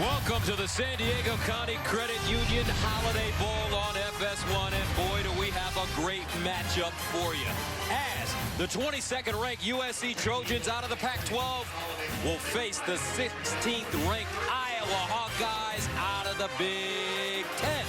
Welcome to the San Diego County Credit Union Holiday Bowl on FS1, and boy, do we have a great matchup for you. As the 22nd ranked USC Trojans out of the Pac-12 will face the 16th ranked Iowa Hawkeyes out of the Big Ten.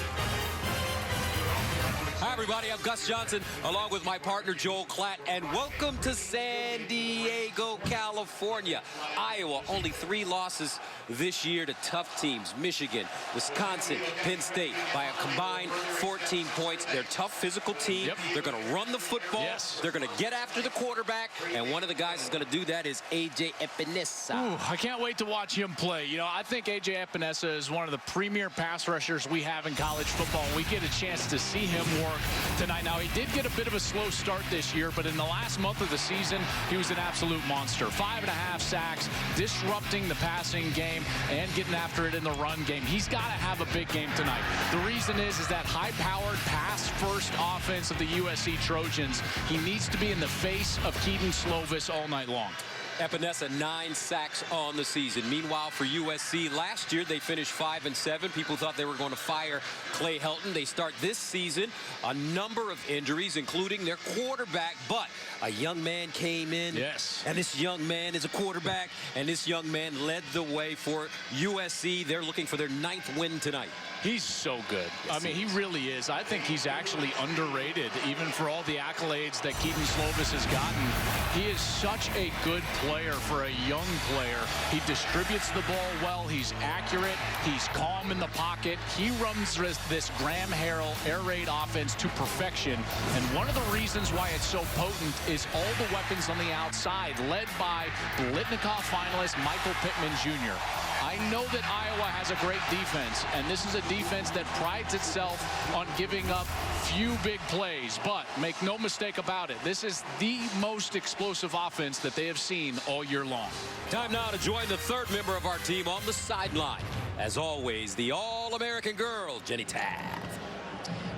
Hi, everybody. I'm Gus Johnson, along with my partner, Joel Klatt, and welcome to San Diego, California. Iowa, only 3 losses this year to tough teams. Michigan, Wisconsin, Penn State by a combined 14 points. They're a tough physical team. Yep. They're going to run the football. Yes. They're going to get after the quarterback, and one of the guys who's going to do that is AJ Epenesa. Ooh, I can't wait to watch him play. You know, I think AJ Epenesa is one of the premier pass rushers we have in college football. We get a chance to see him work tonight. Now, he did get a bit of a slow start this year, but in the last month of the season, he was an absolute monster. 5.5 sacks, disrupting the passing game and getting after it in the run game. He's got to have a big game tonight. The reason is that high-powered pass-first offense of the USC Trojans, he needs to be in the face of Kedon Slovis all night long. Epenesa, 9 sacks on the season. Meanwhile, for USC, last year they finished 5-7. People thought they were going to fire Clay Helton. They start this season a number of injuries, including their quarterback. But a young man came in. Yes. And this young man is a quarterback. And this young man led the way for USC. They're looking for their 9th win tonight. He's so good. I mean, he really is. I think he's actually underrated, even for all the accolades that Kedon Slovis has gotten. He is such a good player for a young player. He distributes the ball well. He's accurate. He's calm in the pocket. He runs this Graham Harrell air raid offense to perfection. And one of the reasons why it's so potent is all the weapons on the outside, led by Belitnikoff finalist Michael Pittman Jr. I know that Iowa has a great defense, and this is a defense that prides itself on giving up few big plays. But make no mistake about it, this is the most explosive offense that they have seen all year long. Time now to join the 3rd member of our team on the sideline. As always, the All-American girl, Jenny Taft.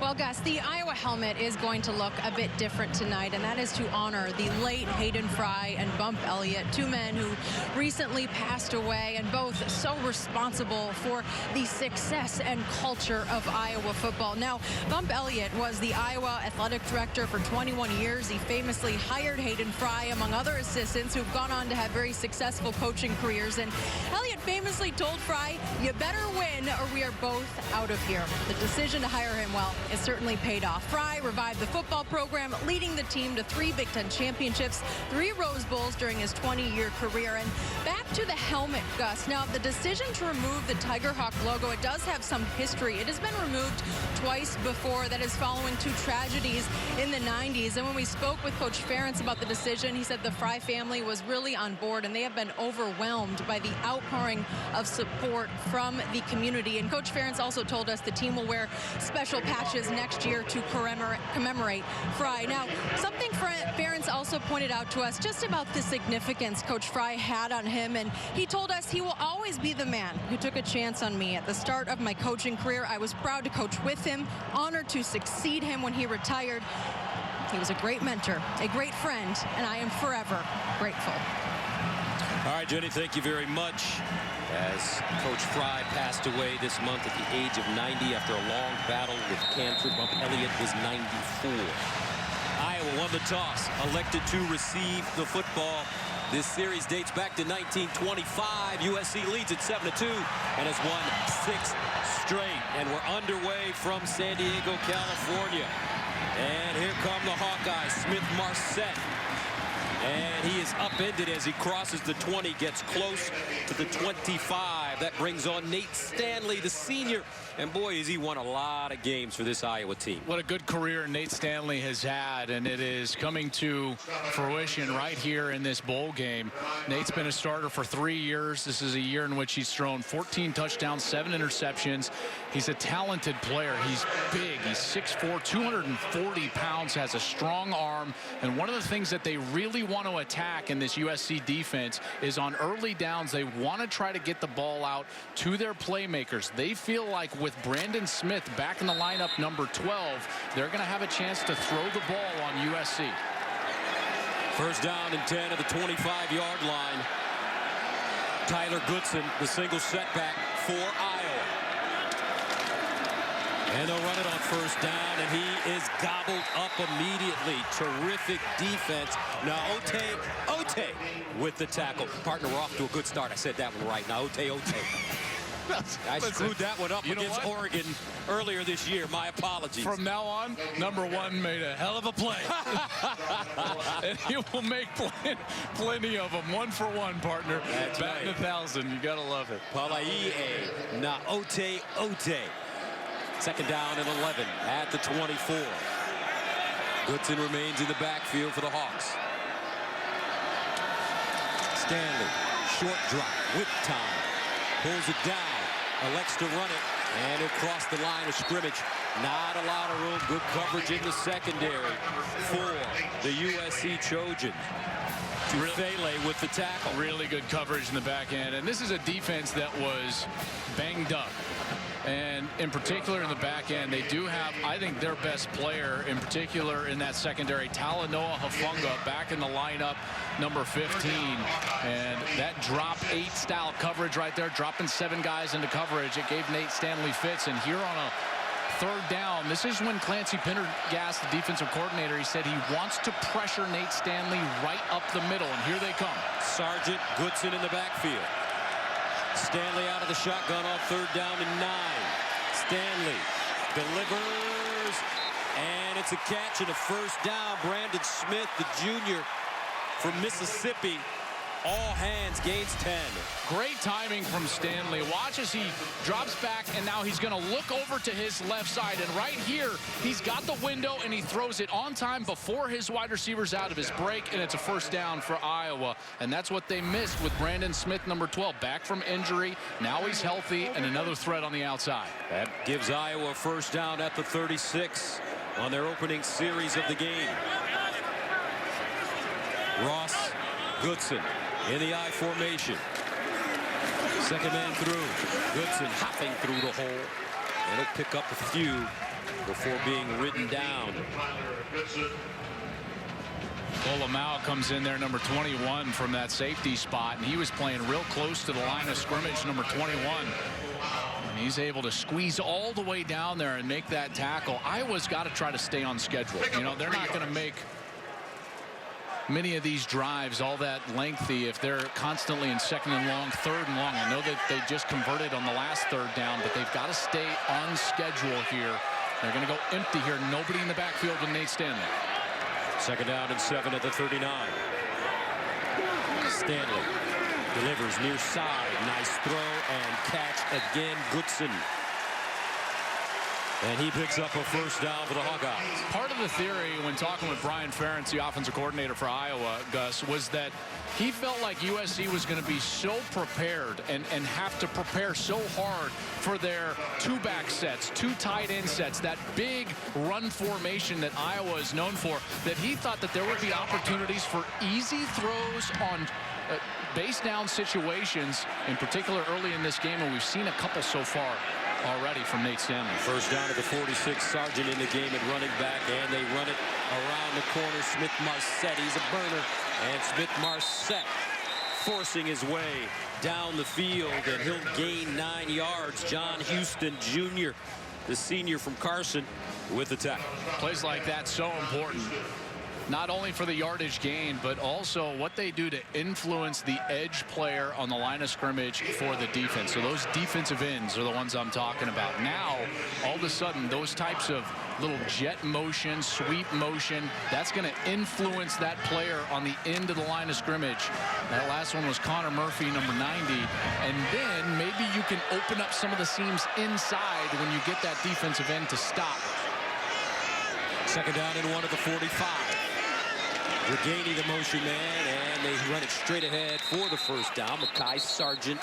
Well, Gus, the Iowa helmet is going to look a bit different tonight, and that is to honor the late Hayden Fry and Bump Elliott, 2 men who recently passed away and both so responsible for the success and culture of Iowa football. Now, Bump Elliott was the Iowa athletic director for 21 years. He famously hired Hayden Fry, among other assistants, who've gone on to have very successful coaching careers. And Elliott famously told Fry, "You better win or we are both out of here." The decision to hire him, well, it certainly paid off. Fry revived the football program, leading the team to 3 Big Ten championships, 3 Rose Bowls during his 20-year career. And back to the helmet, Gus. Now, the decision to remove the Tiger Hawk logo, it does have some history. It has been removed twice before. That is following 2 tragedies in the 90s. And when we spoke with Coach Ferentz about the decision, he said the Fry family was really on board, and they have been overwhelmed by the outpouring of support from the community. And Coach Ferentz also told us the team will wear special patches next year to commemorate Fry. Now, something Ferentz also pointed out to us just about the significance Coach Fry had on him, and he told us he will always be the man who took a chance on me. At the start of my coaching career, I was proud to coach with him, honored to succeed him when he retired. He was a great mentor, a great friend, and I am forever grateful. All right, Jenny, thank you very much. As Coach Fry passed away this month at the age of 90 after a long battle with cancer. Bump Elliott was 94. Iowa won the toss, elected to receive the football. This series dates back to 1925. USC leads at 7-2 and has won 6 straight. And we're underway from San Diego, California. And here come the Hawkeyes, Smith Marset. And he is upended as he crosses the 20, gets close to the 25. That brings on Nate Stanley, the senior. And boy, has he won a lot of games for this Iowa team. What a good career Nate Stanley has had, and it is coming to fruition right here in this bowl game. Nate's been a starter for 3 years. This is a year in which he's thrown 14 touchdowns, 7 interceptions. He's a talented player. He's big. He's 6'4", 240 pounds, has a strong arm. And one of the things that they really want to attack in this USC defense is on early downs, they want to try to get the ball out to their playmakers. They feel like with Brandon Smith back in the lineup, number 12, they're going to have a chance to throw the ball on USC. First down and 10 at the 25-yard line. Tyler Goodson, the single setback for Iowa. And they'll run it on first down, and he is gobbled up immediately. Terrific defense. Now Ote with the tackle. Partner, we're off to a good start. I said that one right. Now Ote. I screwed that one up against Oregon earlier this year. My apologies. From now on, number one made a hell of a play. And he will make plenty of them. 1 for 1, partner. That's batting right. 1,000. You got to love it. Palaie na Ote. Second down and 11 at the 24. Goodson remains in the backfield for the Hawks. Stanley, short drop, whip time, pulls it down, elects to run it, and he'll cross the line of scrimmage. Not a lot of room. Good coverage in the secondary for the USC Trojans. Tufele with the tackle. Really good coverage in the back end. And this is a defense that was banged up. And in particular in the back end, they do have, I think, their best player in particular in that secondary, Talanoa Hufanga, back in the lineup, number 15. And that drop 8 style coverage right there, dropping 7 guys into coverage. It gave Nate Stanley fits. And here on a third down, this is when Clancy Pendergast, the defensive coordinator, he said he wants to pressure Nate Stanley right up the middle. And here they come. Sargent, Goodson in the backfield. Stanley out of the shotgun on third down and 9. Stanley delivers, and it's a catch and a first down. Brandon Smith, the junior from Mississippi, all hands, gains 10. Great timing from Stanley. Watch as he drops back, and now he's going to look over to his left side. And right here, he's got the window, and he throws it on time before his wide receiver's out of his break, and it's a first down for Iowa. And that's what they missed with Brandon Smith, number 12, back from injury. Now he's healthy, and another threat on the outside. That gives Iowa a first down at the 36 on their opening series of the game. Ross, Goodson in the I formation. Second man through. Goodson hopping through the hole. And he'll pick up a few before being ridden down. Olamau comes in there, number 21, from that safety spot, and he was playing real close to the line of scrimmage, number 21. And he's able to squeeze all the way down there and make that tackle. Iowa's got to try to stay on schedule. You know, they're not going to make many of these drives all that lengthy if they're constantly in second and long, third and long. I know that they just converted on the last third down, but they've got to stay on schedule here. They're going to go empty here. Nobody in the backfield with Nate Stanley. Second down and 7 at the 39. Stanley delivers near side. Nice throw and catch again. Goodson. And he picks up a first down for the Hawkeyes. Part of the theory when talking with Brian Ferentz, the offensive coordinator for Iowa, Gus, was that he felt like USC was going to be so prepared and have to prepare so hard for their 2-back sets, 2 tight end sets, that big run formation that Iowa is known for, that he thought that there would be opportunities for easy throws on base down situations, in particular early in this game, and we've seen a couple so far already from Nate Stanley. First down at the 46. Sargent in the game at running back, and they run it around the corner. Smith-Marset, he's a burner, and Smith-Marset forcing his way down the field, and he'll gain 9 yards. John Houston Jr., the senior from Carson, with the tackle. Plays like that so important, not only for the yardage gain, but also what they do to influence the edge player on the line of scrimmage for the defense. So those defensive ends are the ones I'm talking about. Now, all of a sudden, those types of little jet motion, sweep motion, that's going to influence that player on the end of the line of scrimmage. That last one was Connor Murphy, number 90. And then maybe you can open up some of the seams inside when you get that defensive end to stop. Second down and 1 at the 45. Regaining the motion man, and they run it straight ahead for the first down. Makai Sargent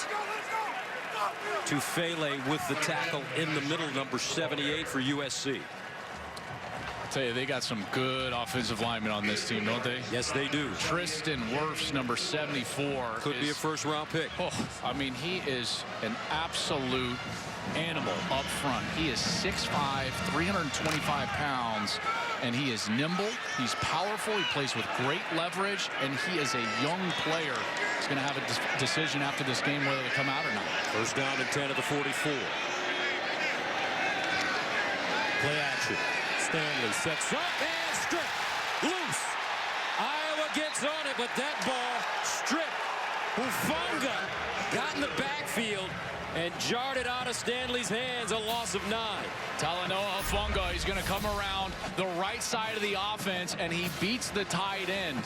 to Fele with the tackle in the middle, number 78 for USC. I'll tell you, they got some good offensive linemen on this team, don't they? Yes, they do. Tristan Wirfs, number 74. Could be a first-round pick. Oh, I mean, he is an absolute animal up front. He is 6'5", 325 pounds. and he is nimble. He's powerful. He plays with great leverage, and he is a young player. He's going to have a decision after this game whether to come out or not. First down and 10 at the 44. Play action. Stanley sets up and stripped. Loose. Iowa gets on it, but that ball stripped. Hufanga got in the backfield and jarred it out of Stanley's hands. A loss of 9. Talanoa Hufanga, he's going to come around the right side of the offense, and he beats the tight end.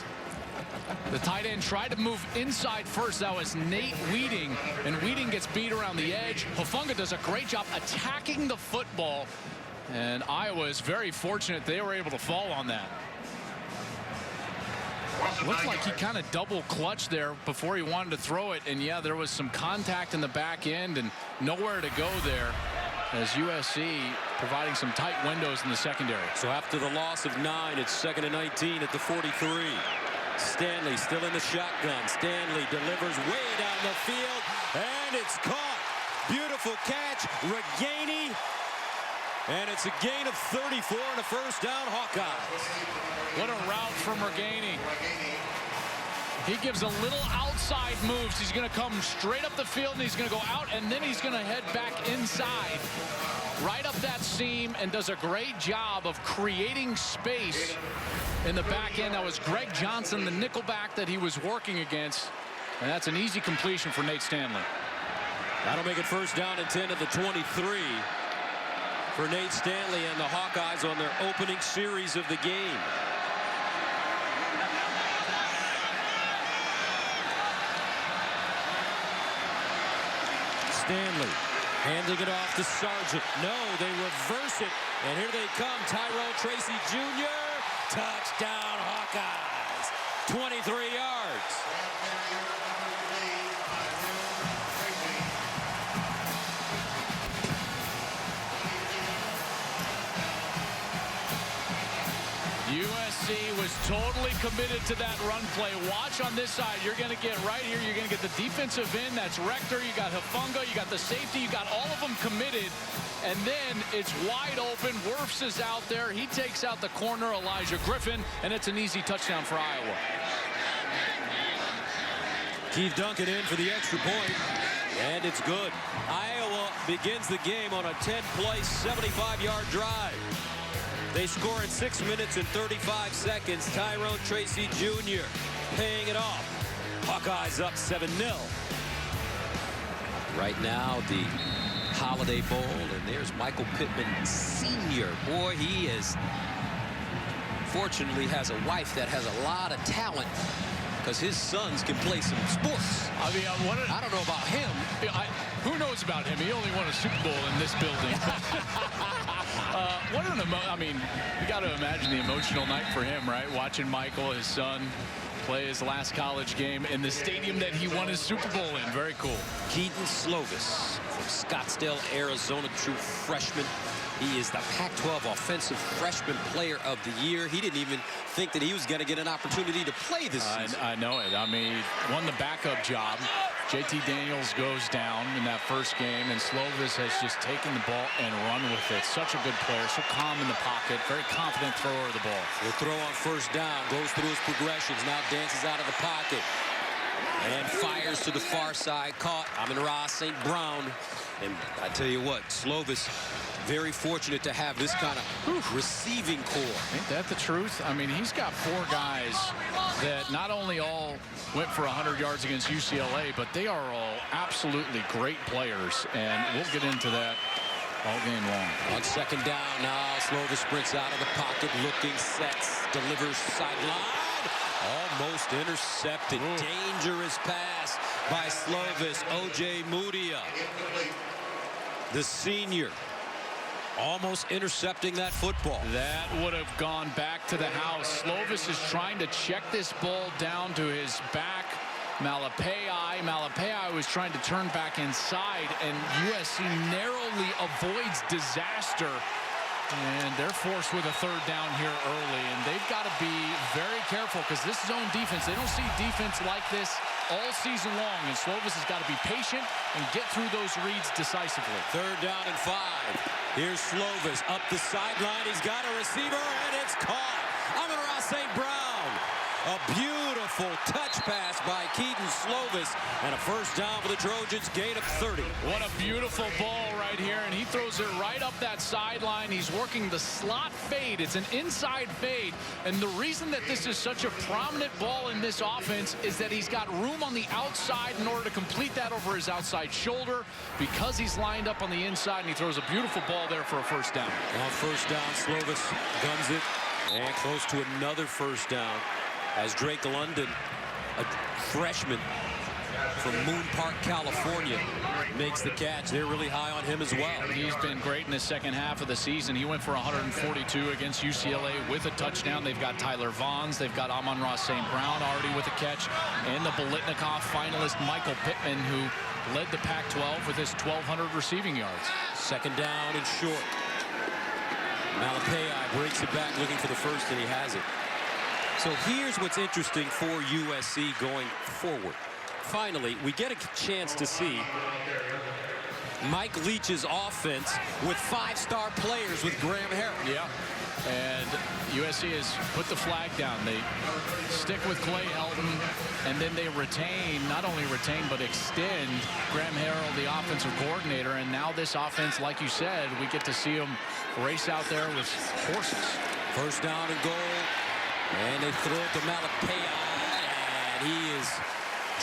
The tight end tried to move inside first. That was Nate Weeding, and Weeding gets beat around the edge. Hufanga does a great job attacking the football, and Iowa is very fortunate they were able to fall on that. Looked like he kind of double clutched there before he wanted to throw it, and yeah, there was some contact in the back end and nowhere to go there as USC providing some tight windows in the secondary. So after the loss of 9, it's 2nd and 19 at the 43. Stanley still in the shotgun. Stanley delivers way down the field, and it's caught. Beautiful catch. Reganey. And it's a gain of 34 and a first down, Hawkeyes. What a route from Reganey. He gives a little outside moves. He's going to come straight up the field, and he's going to go out, and then he's going to head back inside, right up that seam, and does a great job of creating space in the back end. That was Greg Johnson, the nickelback that he was working against, and that's an easy completion for Nate Stanley. That'll make it first down and 10 at the 23. For Nate Stanley and the Hawkeyes on their opening series of the game. Stanley handing it off to Sargent. No, they reverse it. And here they come. Tyrone Tracy Jr. Touchdown Hawkeyes. 23 yards. USC was totally committed to that run play. Watch on this side. You're going to get right here. You're going to get the defensive end. That's Rector. You got Hufanga. You got the safety. You got all of them committed. And then it's wide open. Wirfs is out there. He takes out the corner, Elijah Griffin, and it's an easy touchdown for Iowa. Keith Duncan in for the extra point. And it's good. Iowa begins the game on a 10-play, 75-yard drive. They score in 6 minutes and 35 seconds. Tyrone Tracy Jr. paying it off. Hawkeyes up 7-0. Right now, the Holiday Bowl, and there's Michael Pittman Sr. Boy, he is fortunately has a wife that has a lot of talent, because his sons can play some sports. I mean, I don't know about him. Who knows about him? He only won a Super Bowl in this building. I mean, you got to imagine the emotional night for him, right? Watching Michael, his son, play his last college game in the stadium that he won his Super Bowl in. Very cool. Kedon Slovis from Scottsdale, Arizona, true freshman. He is the Pac-12 Offensive Freshman Player of the Year. He didn't even think that he was going to get an opportunity to play this season. I know it. I mean, he won the backup job. JT Daniels goes down in that first game, and Slovis has just taken the ball and run with it. Such a good player, so calm in the pocket, very confident thrower of the ball. The throw on first down, goes through his progressions, now dances out of the pocket, and fires to the far side. Caught Amon-Ra St. Brown. And I tell you what, Slovis, very fortunate to have this kind of receiving core. Ain't that the truth? I mean, he's got 4 guys that not only all went for 100 yards against UCLA, but they are all absolutely great players, and we'll get into that all game long. On second down now, Slovis sprints out of the pocket, looking, sets, delivers sideline. Almost intercepted. Dangerous pass by Slovis. O.J. Mudia, the senior, almost intercepting that football. That would have gone back to the house. Slovis is trying to check this ball down to his back. Malapei was trying to turn back inside, and USC narrowly avoids disaster. And they're forced with a third down here early, and they've got to be very careful, because this zone defense, they don't see defense like this all season long, and Slovis has got to be patient and get through those reads decisively. Third down and 5. Here's Slovis up the sideline. He's got a receiver, and it's caught. Amon-Ra St. Brown. A beautiful touch pass by Kedon Slovis, and a first down for the Trojans, gain of 30. What a beautiful ball right here, and he throws it right up that sideline. He's working the slot fade. It's an inside fade, and the reason that this is such a prominent ball in this offense is that he's got room on the outside in order to complete that over his outside shoulder because he's lined up on the inside, and he throws a beautiful ball there for a first down. On first down, Slovis guns it, and close to another first down as Drake London, a freshman from Moon Park, California, makes the catch. They're really high on him as well. He's been great in the second half of the season. He went for 142 against UCLA with a touchdown. They've got Tyler Vaughns. They've got Amon-Ra St. Brown already with a catch. And the Belitnikoff finalist Michael Pittman, who led the Pac-12 with his 1,200 receiving yards. Second down and short. Malapei breaks it back looking for the first, and he has it. So here's what's interesting for USC going forward. Finally, we get a chance to see Mike Leach's offense with 5-star players with Graham Harrell. Yeah, and USC has put the flag down. They stick with Clay Helton, and then they retain, not only retain, but extend Graham Harrell, the offensive coordinator. And now this offense, like you said, we get to see them race out there with horses. First down and goal. And they throw it to Malapei, and he is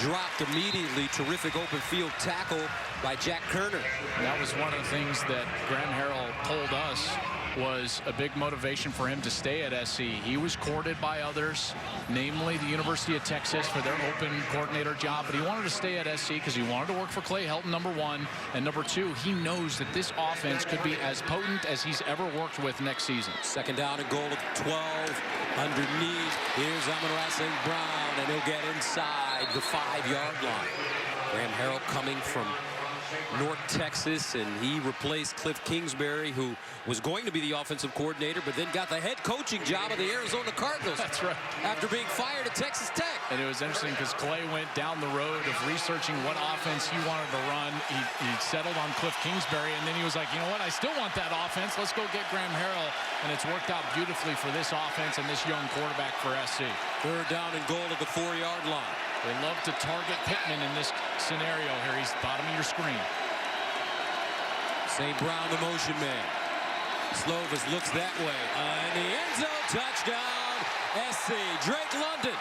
dropped immediately. Terrific open field tackle by Jack Kerner. That was one of the things that Graham Harrell told us was a big motivation for him to stay at SC. He was courted by others, namely the University of Texas, for their open coordinator job, but he wanted to stay at SC because he wanted to work for Clay Helton, number one, and number two, he knows that this offense could be as potent as he's ever worked with next season. Second down and goal at 12. Underneath, here's Amon-Ra St. Brown, and he'll get inside the 5-yard line. Graham Harrell coming from North Texas, and he replaced Cliff Kingsbury, who was going to be the offensive coordinator, but then got the head coaching job of the Arizona Cardinals. That's right. After being fired at Texas Tech. And it was interesting because Clay went down the road of researching what offense he wanted to run. He settled on Cliff Kingsbury, and then he was like, you know what, I still want that offense. Let's go get Graham Harrell. And it's worked out beautifully for this offense and this young quarterback for SC. Third down and goal at the 4-yard line. They love to target Pittman in this scenario here. He's bottom of your screen. St. Brown, the motion man. Slovis looks that way. And the end zone touchdown, SC. Drake London.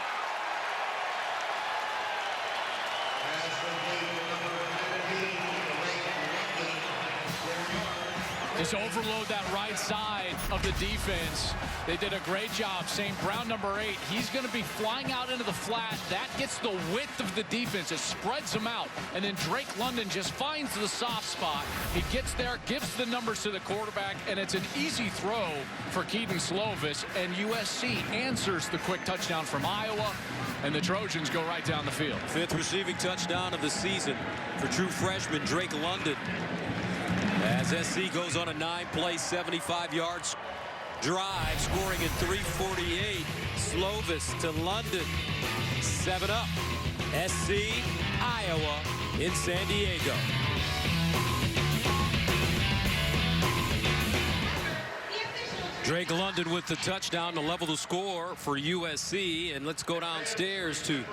Just overload that right side of the defense. They did a great job. St. Brown, number 8, he's going to be flying out into the flat. That gets the width of the defense. It spreads them out. And then Drake London just finds the soft spot. He gets there, gives the numbers to the quarterback, and it's an easy throw for Kedon Slovis. And USC answers the quick touchdown from Iowa, and the Trojans go right down the field. 5th receiving touchdown of the season for true freshman Drake London. As SC goes on a 9-play, 75-yard drive, scoring at 3:48. Slovis to London. 7 up. SC, Iowa in San Diego. Drake London with the touchdown to level the score for USC. And let's go downstairs to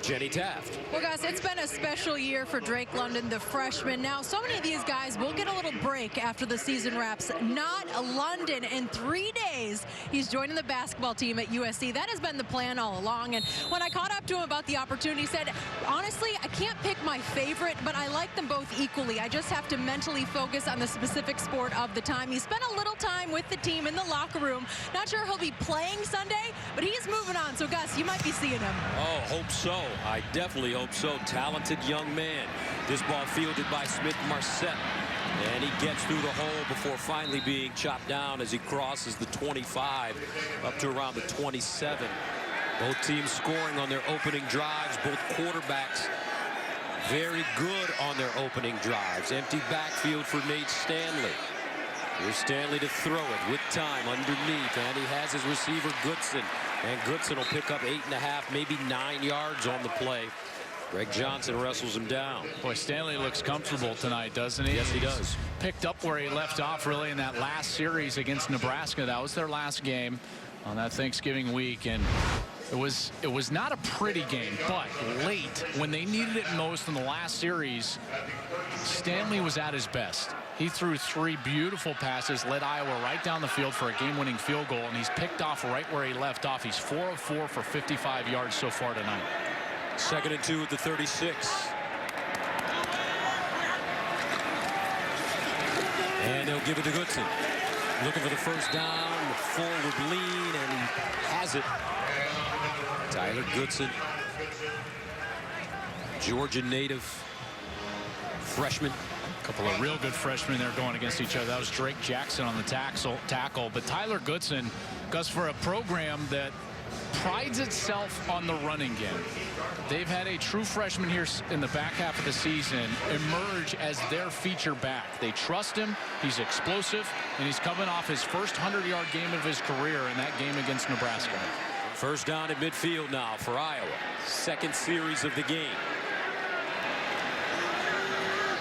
Jenny Taft. Well, guys, it's been a special year for Drake London, the freshman. Now, so many of these guys will get a little break after the season wraps. Not London. In 3 days, he's joining the basketball team at USC. That has been the plan all along. And when I caught up to him about the opportunity, he said, honestly, I can't pick my favorite, but I like them both equally. I just have to mentally focus on the specific sport of the time. He spent a little time with the team in the locker room. Not sure he'll be playing Sunday, but he's moving on. So, Gus, you might be seeing him. Oh, hope so. I definitely hope so. Talented young man. This ball fielded by Smith-Marset. And he gets through the hole before finally being chopped down as he crosses the 25 up to around the 27. Both teams scoring on their opening drives. Both quarterbacks very good on their opening drives. Empty backfield for Nate Stanley. Here's Stanley to throw it with time underneath, and he has his receiver Goodson, and Goodson will pick up 8.5, maybe 9 yards on the play. Greg Johnson wrestles him down. Boy, Stanley looks comfortable tonight, doesn't he? Yes, he does. Picked up where he left off really in that last series against Nebraska. That was their last game on that Thanksgiving week, and it was not a pretty game, but late when they needed it most in the last series, Stanley was at his best. He threw 3 beautiful passes, led Iowa right down the field for a game-winning field goal, and he's picked off right where he left off. He's 4 of 4 for 55 yards so far tonight. 2nd and 2 at the 36. And they'll give it to Goodson. Looking for the first down, the forward lean, and he has it. Tyler Goodson, Georgia native, freshman. A couple of real good freshmen there going against each other. That was Drake Jackson on the tackle. But Tyler Goodson goes for a program that prides itself on the running game. They've had a true freshman here in the back half of the season emerge as their feature back. They trust him. He's explosive, and he's coming off his first 100-yard game of his career in that game against Nebraska. First down at midfield now for Iowa. 2nd series of the game.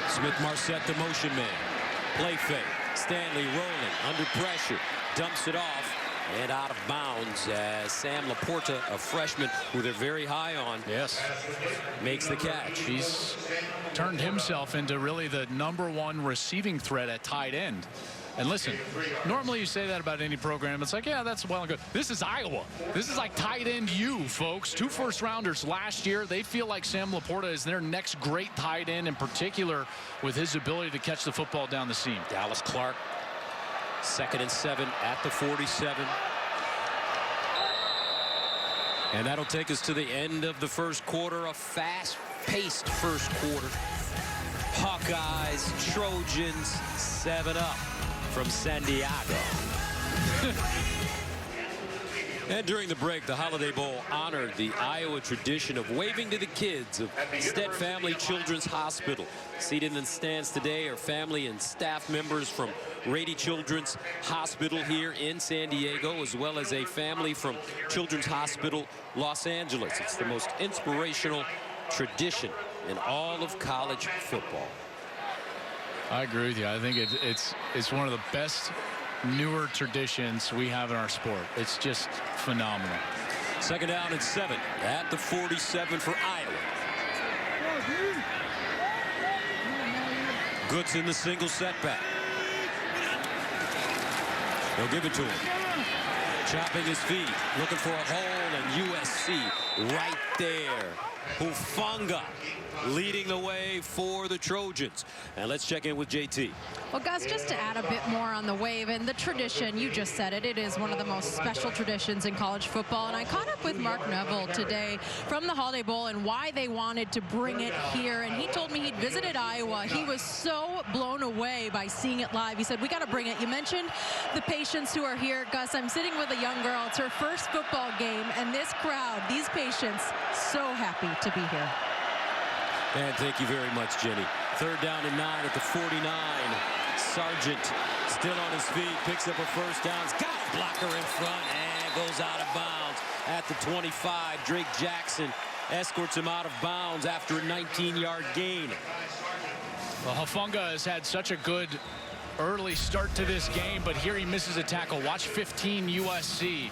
Smith-Marset, the motion man. Play fake. Stanley rolling under pressure. Dumps it off and out of bounds as Sam Laporta, a freshman who they're very high on, yes, makes the catch. He's turned himself into really the #1 receiving threat at tight end. And listen, normally you say that about any program. It's like, yeah, that's well and good. This is Iowa. This is like tight end U, folks. 2 first-rounders last year. They feel like Sam Laporta is their next great tight end, in particular with his ability to catch the football down the seam. Dallas Clark, 2nd and 7 at the 47. And that'll take us to the end of the first quarter. A fast-paced first quarter. Hawkeyes, Trojans, 7-up. From San Diego. And during the break, the Holiday Bowl honored the Iowa tradition of waving to the kids of Stead Family Children's Hospital. Seated in the stands today are family and staff members from Rady Children's Hospital here in San Diego, as well as a family from Children's Hospital Los Angeles. It's the most inspirational tradition in all of college football. I agree with you. I think it's one of the best newer traditions we have in our sport. It's just phenomenal. 2nd down and 7 at the 47 for Iowa. Goodson, the single setback. They'll give it to him. Chopping his feet, looking for a hole, and USC right there. Hufanga leading the way for the Trojans. And let's check in with JT. Well, Gus, just to add a bit more on the wave and the tradition, you just said it. It is one of the most special traditions in college football. And I caught up with Mark Neville today from the Holiday Bowl and why they wanted to bring it here. And he told me he'd visited Iowa. He was so blown away by seeing it live. He said, we got to bring it. You mentioned the patients who are here. Gus, I'm sitting with a young girl. It's her first football game. And this crowd, these patients, so happy to be here. And thank you very much, Jenny. 3rd down and 9 at the 49. Sargent still on his feet, picks up a first down. He's got a blocker in front and goes out of bounds at the 25. Drake Jackson escorts him out of bounds after a 19-yard gain. Well, Hufanga has had such a good early start to this game, but here he misses a tackle. Watch 15 USC.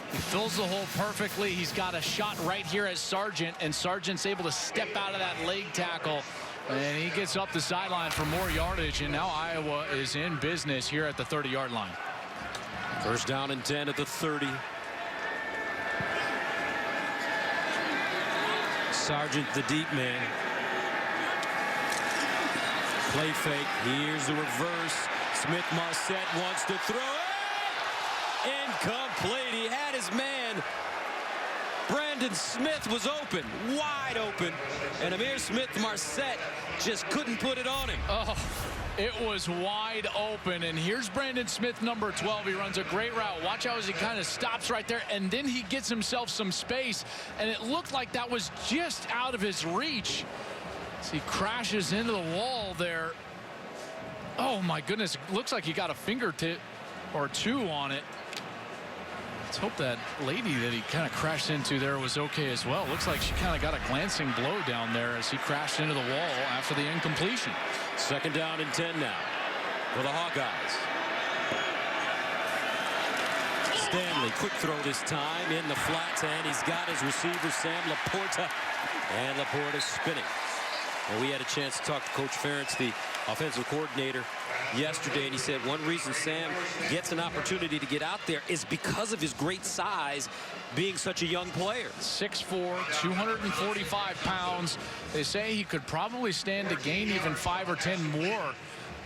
He fills the hole perfectly. He's got a shot right here as Sargent, and Sargent's able to step out of that leg tackle, and he gets up the sideline for more yardage, and now Iowa is in business here at the 30-yard line. 1st down and 10 at the 30. Sargent, the deep man. Play fake. Here's the reverse. Smith-Marset wants to throw it. Incomplete. He had his man. Brandon Smith was open, wide open, and Amir Smith-Marset just couldn't put it on him. Oh, it was wide open, and here's Brandon Smith, number 12. He runs a great route. Watch how he kind of stops right there, and then he gets himself some space, and it looked like that was just out of his reach. So he crashes into the wall there. Oh, my goodness. Looks like he got a fingertip or two on it. Let's hope that lady that he kind of crashed into there was okay as well. Looks like she kind of got a glancing blow down there as he crashed into the wall after the incompletion. 2nd down and 10 now for the Hawkeyes. Stanley, quick throw this time in the flats, and he's got his receiver, Sam Laporta. And Laporta spinning. And we had a chance to talk to Coach Ferentz, the offensive coordinator, yesterday, and he said one reason Sam gets an opportunity to get out there is because of his great size, being such a young player. 6'4", 245 pounds. They say he could probably stand to gain even 5 or 10 more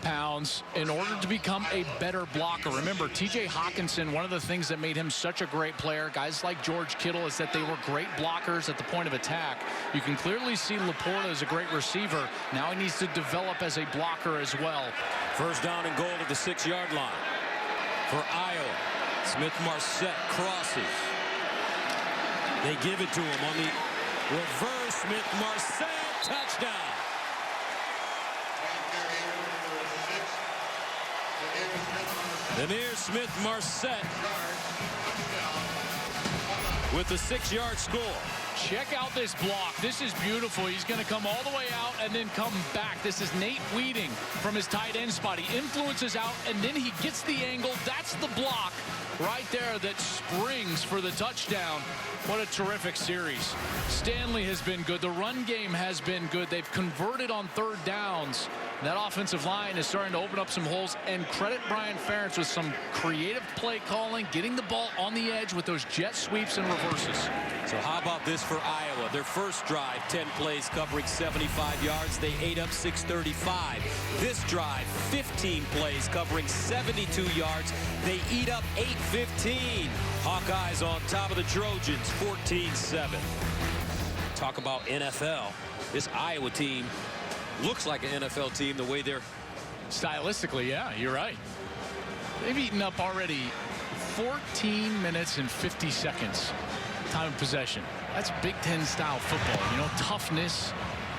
pounds in order to become a better blocker. Remember, TJ Hawkinson, one of the things that made him such a great player, guys like George Kittle, is that they were great blockers at the point of attack. You can clearly see Laporta is a great receiver. Now he needs to develop as a blocker as well. 1st down and goal at the 6-yard line for Iowa. Smith-Marset crosses. They give it to him on the reverse. Smith-Marset, touchdown. Demir Smith-Marset with the 6-yard score. Check out this block. This is beautiful. He's going to come all the way out and then come back. This is Nate Weeding from his tight end spot. He influences out and then he gets the angle. That's the block right there that springs for the touchdown. What a terrific series. Stanley has been good. The run game has been good. They've converted on 3rd downs. That offensive line is starting to open up some holes, and credit Brian Ferentz with some creative play calling, getting the ball on the edge with those jet sweeps and reverses. So how about this for Iowa? Their first drive, 10 plays covering 75 yards. They ate up 635. This drive, 15 plays covering 72 yards. They eat up 815. Hawkeyes on top of the Trojans, 14-7. Talk about NFL. This Iowa team looks like an NFL team the way they're stylistically. Yeah, you're right. They've eaten up already 14 minutes and 50 seconds time of possession. That's Big Ten style football. You know, toughness,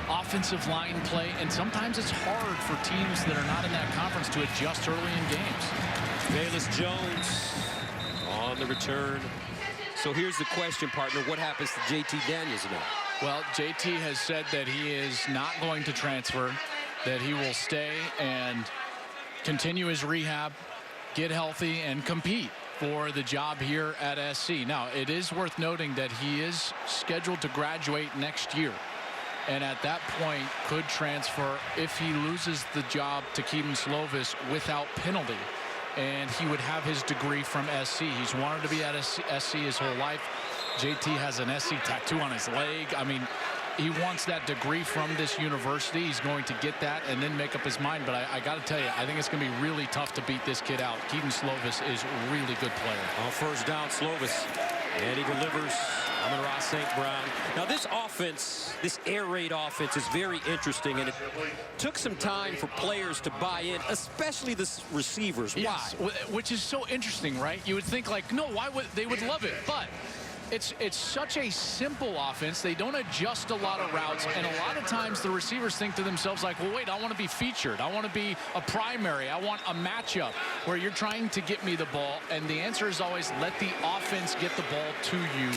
offensive line play, and sometimes it's hard for teams that are not in that conference to adjust early in games. Bayless Jones on the return. So here's the question, partner. What happens to JT Daniels now? Well, JT has said that he is not going to transfer, that he will stay and continue his rehab, get healthy, and compete for the job here at SC. Now, it is worth noting that he is scheduled to graduate next year, and at that point could transfer if he loses the job to Kedon Slovis without penalty, and he would have his degree from SC. He's wanted to be at SC his whole life. JT has an SC tattoo on his leg. I mean, he wants that degree from this university. He's going to get that and then make up his mind. But I got to tell you, I think it's going to be really tough to beat this kid out. Kedon Slovis is a really good player. On 1st down, Slovis, and he delivers. Amon-Ra St. Brown. Now, this offense, this air raid offense, is very interesting, and it took some time for players to buy in, especially the receivers. Yes, why? Which is so interesting, right? You would think, like, no, why would they would love it, but it's such a simple offense. They don't adjust a lot of routes, and a lot of times the receivers think to themselves like, well, wait, I want to be featured. I want to be a primary. I want a matchup where you're trying to get me the ball, and the answer is always let the offense get the ball to you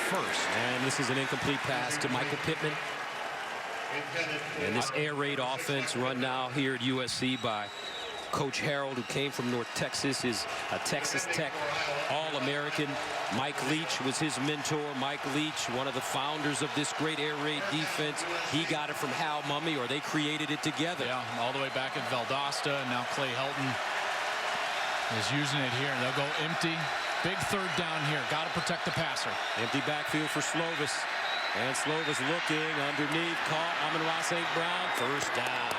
first. And this is an incomplete pass to Michael Pittman. And this air raid offense run now here at USC by Coach Harold, who came from North Texas, is a Texas Tech All-American. Mike Leach was his mentor. Mike Leach, one of the founders of this great air raid defense. He got it from Hal Mumme, or they created it together. Yeah, all the way back at Valdosta, and now Clay Helton is using it here. And they'll go empty. Big 3rd down here. Got to protect the passer. Empty backfield for Slovis. And Slovis looking underneath. Caught Amon-Ra St. Brown. 1st down.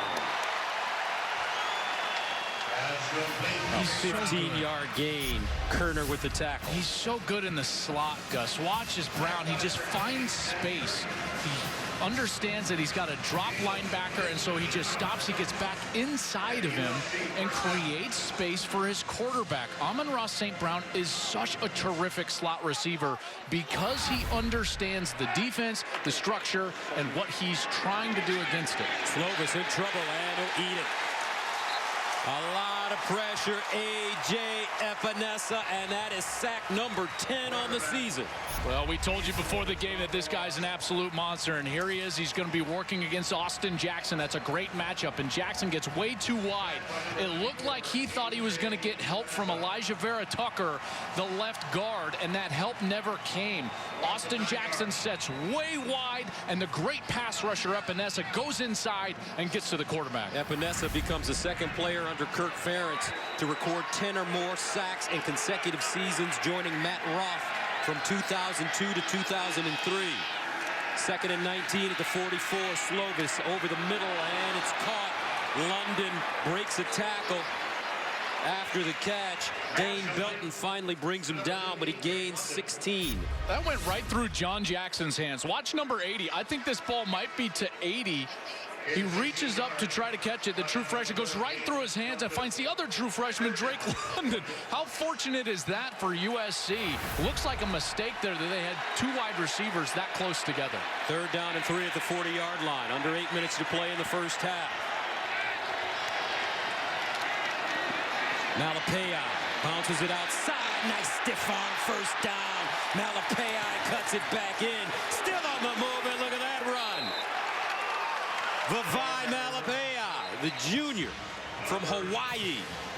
A 15-yard gain. Kerner with the tackle. He's so good in the slot, Gus. Watch as Brown, he just finds space. He understands that he's got a drop linebacker, and so he just stops. He gets back inside of him and creates space for his quarterback. Amon-Ra St. Brown is such a terrific slot receiver because he understands the defense, the structure, and what he's trying to do against it. Slovis in trouble, and he'll eat it. A lot lot of pressure. AJ Epenesa, and that is sack number 10 on the season. Well, we told you before the game that this guy's an absolute monster, and here he is. He's going to be working against Austin Jackson. That's a great matchup, and Jackson gets way too wide. It looked like he thought he was going to get help from Elijah Vera-Tucker, the left guard, and that help never came. Austin Jackson sets way wide, and the great pass rusher Epenesa goes inside and gets to the quarterback. Epenesa becomes the second player under Kirk Ferentz to record 10 or more sacks in consecutive seasons, joining Matt Roth from 2002 to 2003. Second and 19 at the 44. Slovis over the middle, and it's caught. London breaks a tackle after the catch. Dane Belton finally brings him down, but he gains 16. That went right through John Jackson's hands. Watch number 80. I think this ball might be to 80. He reaches up to try to catch it. The true freshman goes right through his hands and finds the other true freshman, Drake London. How fortunate is that for USC? Looks like a mistake there that they had two wide receivers that close together. Third down and 3 at the 40-yard line. Under 8 minutes to play in the first half. Malapaya bounces it outside. Nice stiff arm first down. Malapaya cuts it back in. Still on the move, and look at that run. Vavai Malapaya, the junior from Hawaii,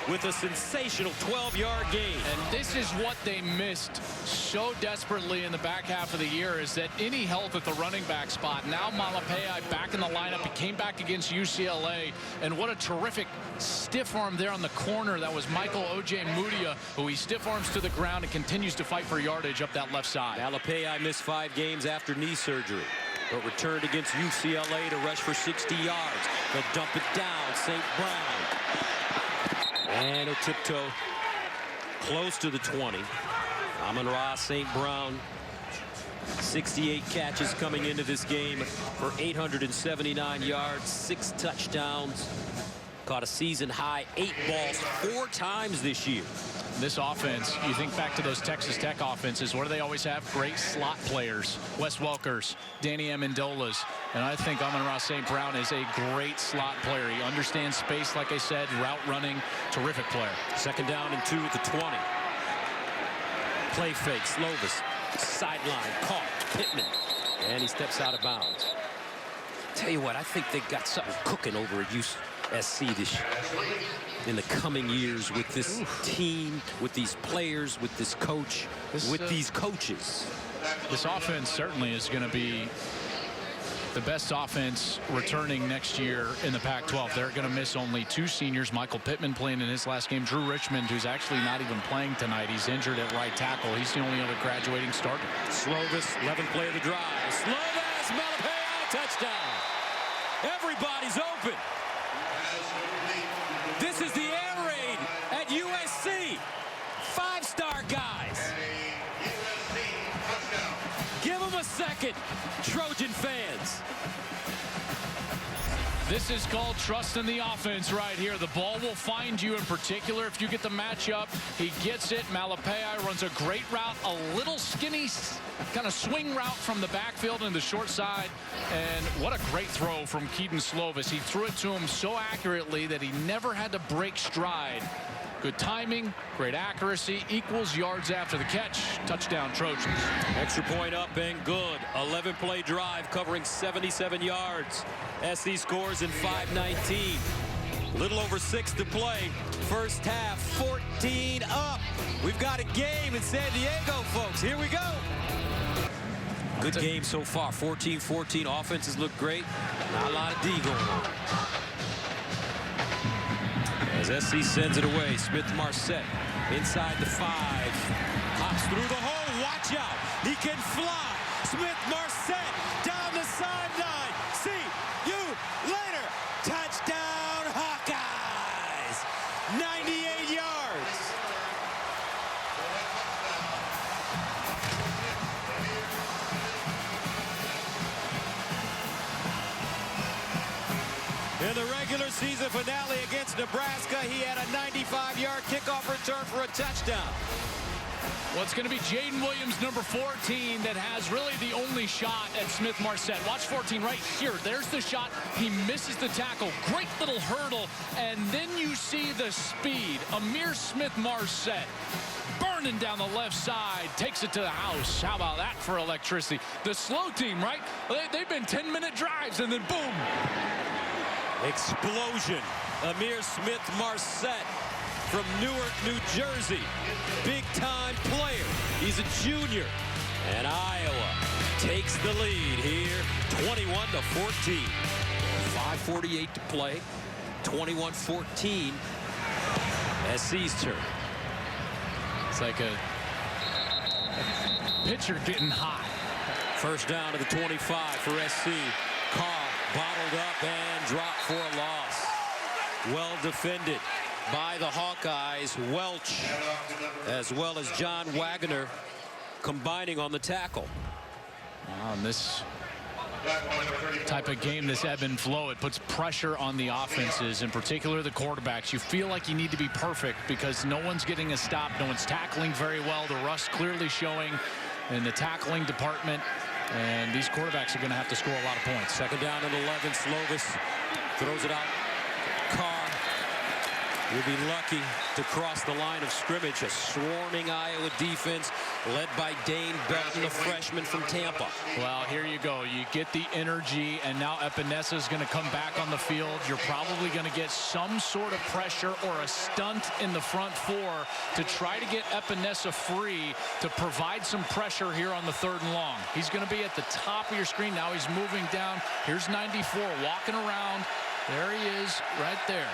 with a sensational 12-yard gain. And this is what they missed so desperately in the back half of the year, is that any health at the running back spot. Now Malapaya back in the lineup. He came back against UCLA, and what a terrific stiff arm there on the corner. That was Michael O.J. Mudia, who he stiff arms to the ground and continues to fight for yardage up that left side. Malapaya missed 5 games after knee surgery, but returned against UCLA to rush for 60 yards. They'll dump it down. St. Brown. And a tiptoe close to the 20. Amon-Ra St. Brown, 68 catches coming into this game for 879 yards, 6 touchdowns. Caught a season high 8 balls 4 times this year. This offense, you think back to those Texas Tech offenses, what do they always have? Great slot players. Wes Welkers, Danny Amendolas, and I think Amon-Ra St. Brown is a great slot player. He understands space, like I said, route running, terrific player. Second down and 2 at the 20. Play fake, Slovis, sideline, caught, Pittman, and he steps out of bounds. Tell you what, I think they got something cooking over at USC this year. In the coming years with this team, with these players, with this coach, with these coaches. This offense certainly is going to be the best offense returning next year in the Pac-12. They're going to miss only 2 seniors. Michael Pittman playing in his last game. Drew Richmond, who's actually not even playing tonight. He's injured at right tackle. He's the only other graduating starter. Slovis, 11th play of the drive. Slovis, Malapaya, touchdown. Everybody's open. This is the air raid at USC. 5-star guys. Give them a second, Trojan fans. This is called trust in the offense right here. The ball will find you, in particular if you get the matchup. He gets it. Malapaya runs a great route, a little skinny kind of swing route from the backfield and the short side. And what a great throw from Kedon Slovis. He threw it to him so accurately that he never had to break stride. Good timing, great accuracy, equals yards after the catch. Touchdown, Trojans. Extra point up and good. 11-play drive covering 77 yards. SC scores in 5:19. Little over 6 to play. First half, 14 up. We've got a game in San Diego, folks. Here we go. Good game so far. 14-14. Offenses look great. Not a lot of D going on. As SC sends it away, Smith-Marset inside the 5. Hops through the hole. Watch out. He can fly. Smith-Marset down the sideline. See you later. Touchdown, Hawkeyes. 98 yards. In the regular season finale against Nebraska, he had a 95-yard kickoff return for a touchdown. Well, it's going to be Jaden Williams, number 14, that has really the only shot at Smith-Marset. Watch 14 right here. There's the shot. He misses the tackle. Great little hurdle. And then you see the speed. Amir Smith-Marset burning down the left side. Takes it to the house. How about that for electricity? The slow team, right? They've been 10-minute drives, and then boom. Explosion. Amir Smith-Marset from Newark, New Jersey. Big-time player. He's a junior. And Iowa takes the lead here, 21-14. 5:48 to play. 21-14. SC's turn. It's like a pitcher getting hot. First down to the 25 for SC. Carr bottled up and dropped for a loss. Well defended by the Hawkeyes. Welch as well as John Wagner combining on the tackle. On this type of game, this ebb and flow, it puts pressure on the offenses, in particular the quarterbacks. You feel like you need to be perfect because no one's getting a stop. No one's tackling very well. The rust clearly showing in the tackling department. And these quarterbacks are going to have to score a lot of points. Second down and 11. Slovis throws it out. Carr will be lucky to cross the line of scrimmage. A swarming Iowa defense led by Dane Belton, the freshman from Tampa. Well, here you go. You get the energy, and now Epenesa is going to come back on the field. You're probably going to get some sort of pressure or a stunt in the front four to try to get Epenesa free to provide some pressure here on the 3rd and long. He's going to be at the top of your screen. Now he's moving down. Here's 94 walking around. There he is right there.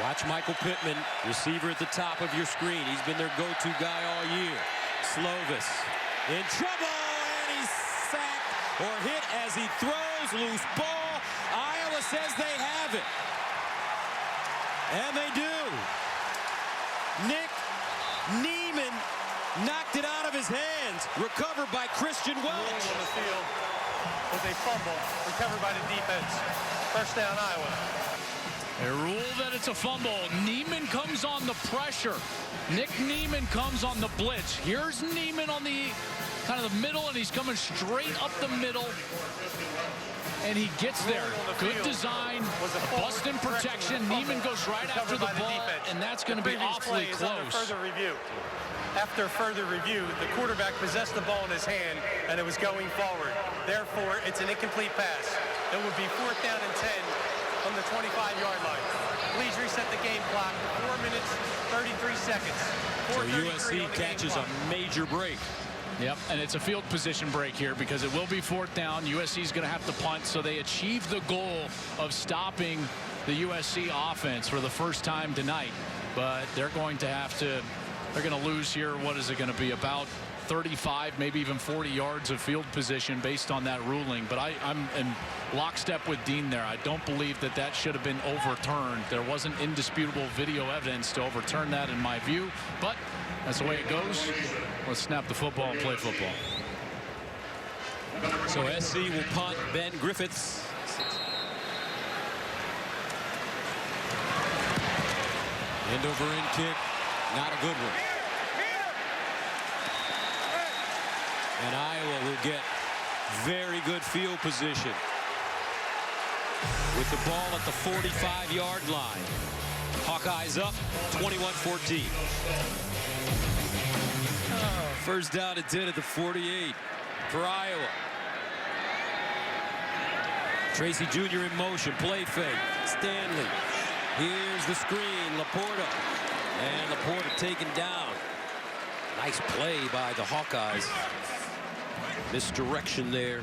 Watch Michael Pittman, receiver at the top of your screen. He's been their go-to guy all year. Slovis in trouble, and he's sacked or hit as he throws. Loose ball. Iowa says they have it. And they do. Nick Neiman knocked it out of his hands. Recovered by Christian Welch. On the field with a fumble recovered by the defense. First down, Iowa. A rule that it's a fumble. Neiman comes on the pressure. Nick Neiman comes on the blitz. Here's Neiman on the kind of the middle, and he's coming straight up the middle. And he gets there. Good design. Bust in protection. Neiman goes right after the ball, and that's going to be awfully close. After further review, the quarterback possessed the ball in his hand, and it was going forward. Therefore, it's an incomplete pass. It would be 4th down and 10. From the 25-yard line. Please reset the game clock. 4 minutes, 33 seconds. So USC catches a major break. Yep, and it's a field position break here because it will be 4th down. USC is going to have to punt, so they achieve the goal of stopping the USC offense for the first time tonight. But they're going to have to, they're going to lose here. What is it going to be? About 35, maybe even 40 yards of field position based on that ruling. But I'm in lockstep with Dean there. I don't believe that that should have been overturned. There wasn't indisputable video evidence to overturn that in my view, but that's the way it goes. Let's snap the football and play football. So SC will punt. Ben Griffiths. End over end kick. Not a good one. And Iowa will get very good field position with the ball at the 45-yard line. Hawkeyes up 21-14. First down and 10 at the 48 for Iowa. Tracy Jr. in motion. Play fake. Stanley. Here's the screen. Laporta. And Laporta taken down. Nice play by the Hawkeyes. Misdirection there.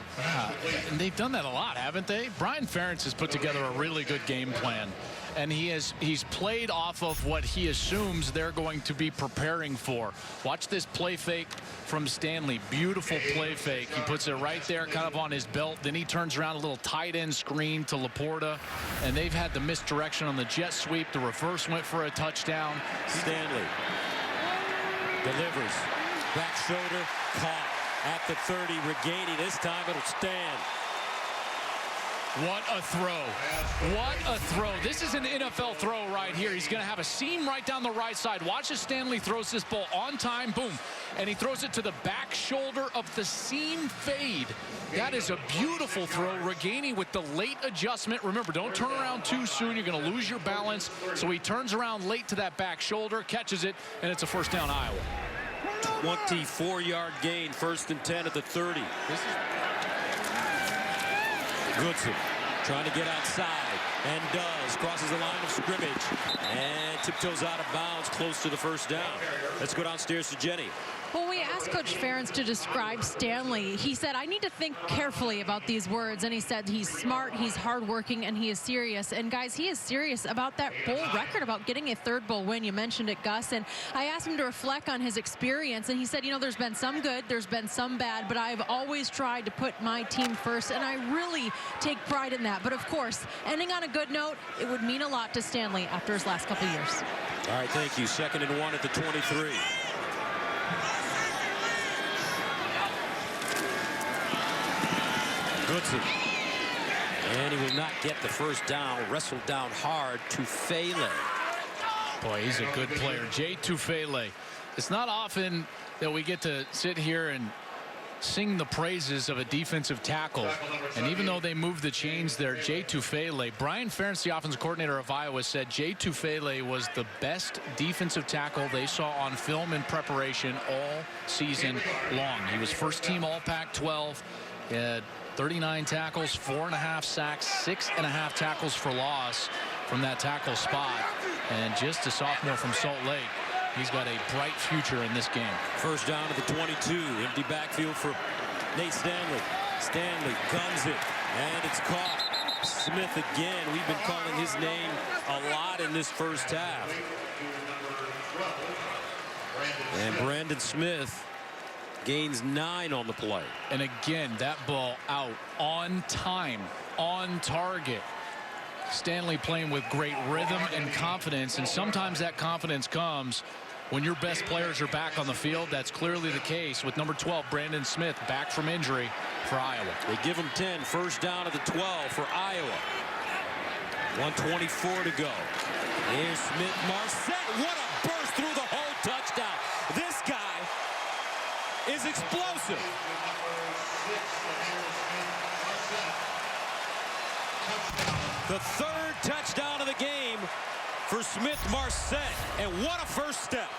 And they've done that a lot, haven't they? Brian Ferentz has put together a really good game plan, and he's played off of what he assumes they're going to be preparing for. Watch this play fake from Stanley. Beautiful play fake. He puts it right there kind of on his belt. Then he turns around, a little tight end screen to Laporta, and they've had the misdirection on the jet sweep. The reverse went for a touchdown. Stanley delivers. Back shoulder caught. At the 30, regaining. This time it'll stand. What a throw. What a throw. This is an NFL throw right here. He's going to have a seam right down the right side. Watch as Stanley throws this ball on time. Boom. And he throws it to the back shoulder of the seam fade. That is a beautiful throw. Regani with the late adjustment. Remember, don't turn around too soon. You're going to lose your balance. So he turns around late to that back shoulder, catches it, and it's a first down, Iowa. 24-yard gain, 1st and 10 at the 30. Goodson trying to get outside and does. Crosses the line of scrimmage and tiptoes out of bounds close to the first down. Let's go downstairs to Jenny. Well, we asked Coach Ferentz to describe Stanley. He said, I need to think carefully about these words. And he said he's smart, he's hardworking, and he is serious. And, guys, he is serious about that bowl record, about getting a 3rd bowl win. You mentioned it, Gus. And I asked him to reflect on his experience. And he said, you know, there's been some good, there's been some bad, but I've always tried to put my team first. And I really take pride in that. But, of course, ending on a good note, it would mean a lot to Stanley after his last couple years. All right, thank you. 2nd and 1 at the 23. Goodson. And he will not get the first down. Wrestled down hard to Tufele. Boy, he's a good player. Jay Tufele. It's not often that we get to sit here and sing the praises of a defensive tackle. And even though they moved the chains there, Jay Tufele, Brian Ferentz, the offensive coordinator of Iowa, said Jay Tufele was the best defensive tackle they saw on film in preparation all season long. He was first team All Pac-12. He had 39 tackles, 4.5 sacks, 6.5 tackles for loss from that tackle spot. And just a sophomore from Salt Lake, he's got a bright future in this game. First down to the 22. Empty backfield for Nate Stanley. Stanley guns it, and it's caught. Smith again. We've been calling his name a lot in this first half. And Brandon Smith gains 9 on the play. And again, that ball out on time, on target. Stanley playing with great rhythm and confidence, and sometimes that confidence comes when your best players are back on the field. That's clearly the case with number 12, Brandon Smith, back from injury for Iowa. They give him 10. First down at the 12 for Iowa. 1:24 to go. Here's Smith-Marset. What a burst through the whole touchdown. This guy is explosive. The 3rd touchdown of the game for Smith-Marset, and what a first step.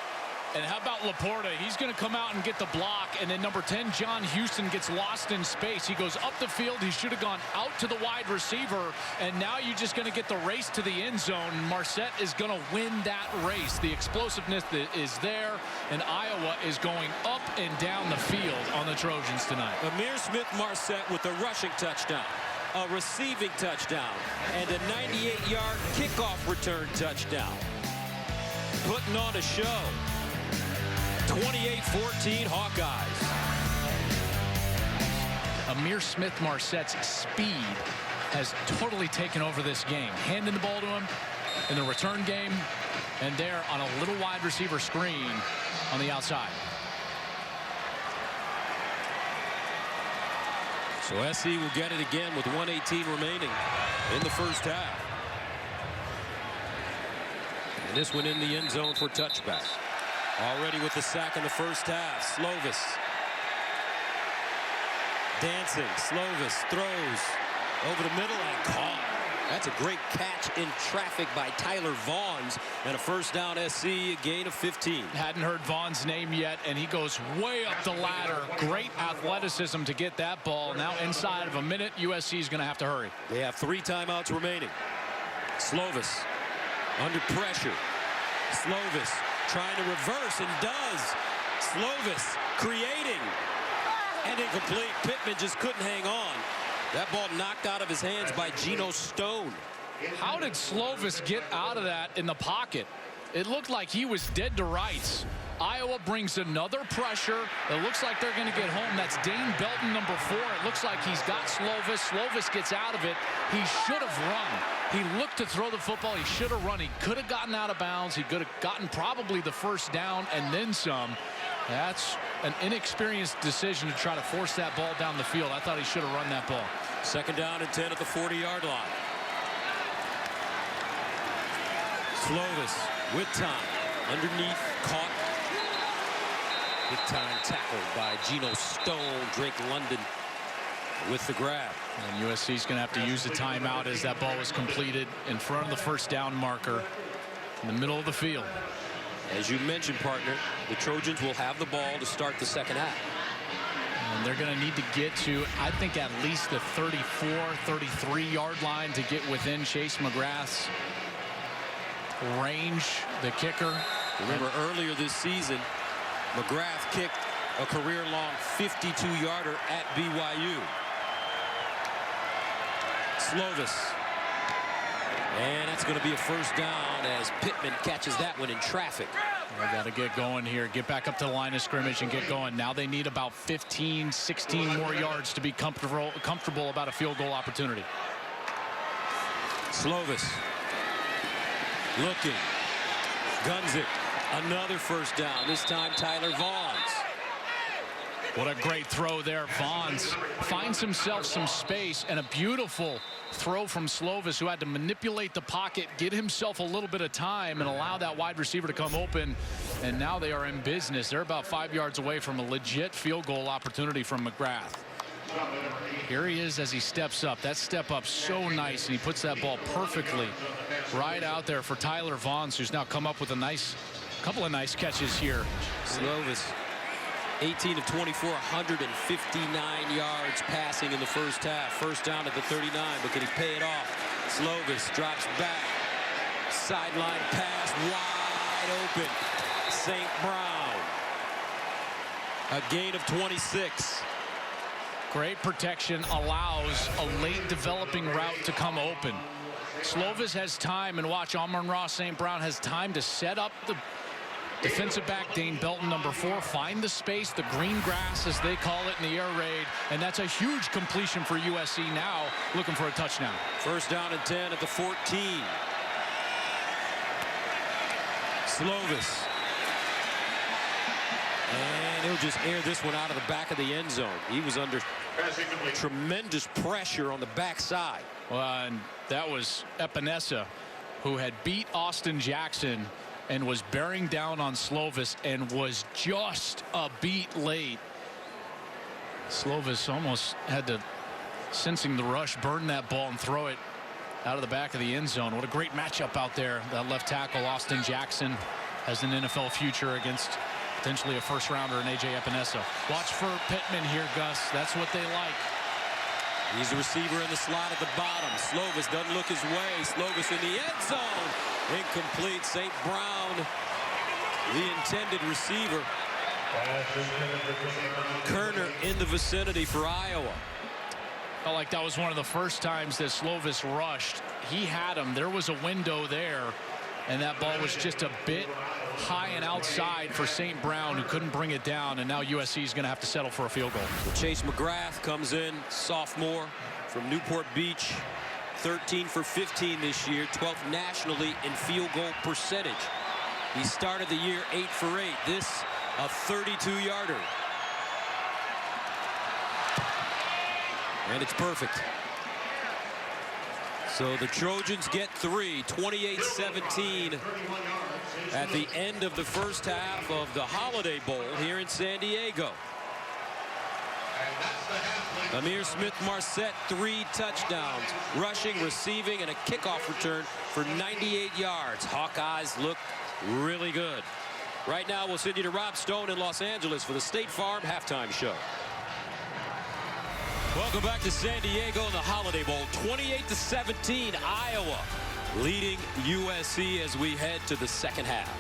And how about Laporta? He's going to come out and get the block, and then number 10, John Houston, gets lost in space. He goes up the field. He should have gone out to the wide receiver, and now you're just going to get the race to the end zone. Marset is going to win that race. The explosiveness is there, and Iowa is going up and down the field on the Trojans tonight. Amir Smith-Marset with a rushing touchdown, a receiving touchdown, and a 98-yard kickoff return touchdown. Putting on a show. 28-14 Hawkeyes. Amir Smith-Marset's speed has totally taken over this game. Handing the ball to him in the return game, and there on a little wide receiver screen on the outside. So SC will get it again with 1:18 remaining in the first half. And this one in the end zone for touchback. Already with the sack in the first half. Slovis. Dancing. Slovis throws over the middle and caught. That's a great catch in traffic by Tyler Vaughns, and a first down SC, a gain of 15. Hadn't heard Vaughn's name yet, and he goes way up the ladder. Great athleticism to get that ball. Now inside of a minute, USC is going to have to hurry. They have 3 timeouts remaining. Slovis under pressure. Slovis trying to reverse, and does. Slovis creating, and incomplete. Pittman just couldn't hang on. That ball knocked out of his hands by Geno Stone. How did Slovis get out of that in the pocket? It looked like he was dead to rights. Iowa brings another pressure. It looks like they're going to get home. That's Dane Belton, number 4. It looks like he's got Slovis. Slovis gets out of it. He should have run. He looked to throw the football. He should have run. He could have gotten out of bounds. He could have gotten probably the first down and then some. That's an inexperienced decision to try to force that ball down the field. I thought he should have run that ball. 2nd down and 10 at the 40-yard line. Slovis with time. Underneath, caught. Big time tackle by Geno Stone. Drake London with the grab. And USC's going to have to use a timeout as that ball was completed in front of the 1st down marker in the middle of the field. As you mentioned, partner, the Trojans will have the ball to start the 2nd half. And they're going to need to get to, I think, at least the 34, 33-yard line to get within Chase McGrath's range, the kicker. Remember, earlier this season, McGrath kicked a career-long 52-yarder at BYU. Slovis. And that's going to be a 1st down as Pittman catches that one in traffic. They got to get going here, get back up to the line of scrimmage and get going. Now they need about 15, 16 more yards to be comfortable about a field goal opportunity. Slovis looking, guns it. Another 1st down, this time Tyler Vaughns. What a great throw there. Vaughns finds himself some space, and a beautiful throw from Slovis, who had to manipulate the pocket, get himself a little bit of time, and allow that wide receiver to come open. And now they are in business. They're about 5 yards away from a legit field goal opportunity from McGrath. Here he is as he steps up. That step up so nice, and he puts that ball perfectly right out there for Tyler Vaughns, who's now come up with a couple of nice catches here. Slovis, 18 of 24, 159 yards passing in the 1st half. 1st down at the 39, but can he pay it off? Slovis drops back. Sideline pass, wide open. St. Brown. A gain of 26. Great protection, allows a late developing route to come open. Slovis has time, and watch, Amon-Ra St. Brown has time to set up the defensive back, Dane Belton, number 4, find the space, the green grass, as they call it in the air raid, and that's a huge completion for USC now, looking for a touchdown. 1st down and 10 at the 14. Slovis. And he'll just air this one out of the back of the end zone. He was under tremendous pressure on the backside. Well, and that was Epenesa, who had beat Austin Jackson and was bearing down on Slovis and was just a beat late. Slovis almost had to, sensing the rush, burn that ball and throw it out of the back of the end zone. What a great matchup out there. That left tackle, Austin Jackson, has an NFL future against potentially a 1st rounder in AJ Epenesa. Watch for Pittman here, Gus. That's what they like. He's a receiver in the slot at the bottom. Slovis doesn't look his way. Slovis in the end zone. Incomplete. St. Brown, the intended receiver. Kerner in the vicinity for Iowa. Felt like that was one of the first times that Slovis rushed. He had him. There was a window there, and that ball was just a bit high and outside for St. Brown, who couldn't bring it down, and now USC is going to have to settle for a field goal. Chase McGrath comes in, sophomore from Newport Beach, 13 for 15 this year, 12th nationally in field goal percentage. He started the year 8 for 8. This a 32-yarder. And it's perfect. So the Trojans get 3, 28-17 at the end of the 1st half of the Holiday Bowl here in San Diego. Amir Smith-Marset, 3 touchdowns, rushing, receiving, and a kickoff return for 98 yards. Hawkeyes look really good. Right now, we'll send you to Rob Stone in Los Angeles for the State Farm halftime show. Welcome back to San Diego in the Holiday Bowl. 28-17, Iowa leading USC as we head to the 2nd half.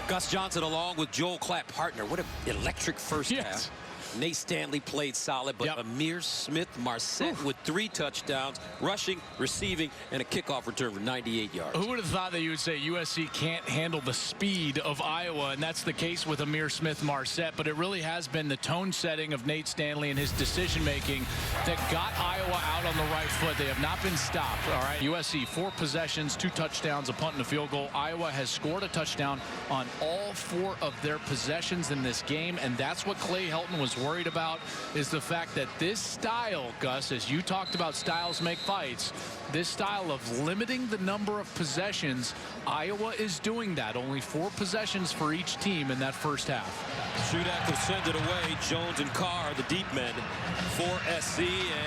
Gus Johnson along with Joel Clapp, partner. What an electric 1st half. Nate Stanley played solid, but Amir Smith-Marset with 3 touchdowns, rushing, receiving, and a kickoff return for 98 yards. Who would have thought that you would say USC can't handle the speed of Iowa, and that's the case with Amir Smith-Marset, but it really has been the tone setting of Nate Stanley and his decision-making that got Iowa out on the right foot. They have not been stopped, all right? USC, 4 possessions, 2 touchdowns, a punt and a field goal. Iowa has scored a touchdown on all 4 of their possessions in this game, and that's what Clay Helton was worried about, is the fact that this style, Gus, as you talked about styles make fights, this style of limiting the number of possessions, Iowa is doing that. Only 4 possessions for each team in that first half. Shudak will send it away. Jones and Carr are the deep men for SC,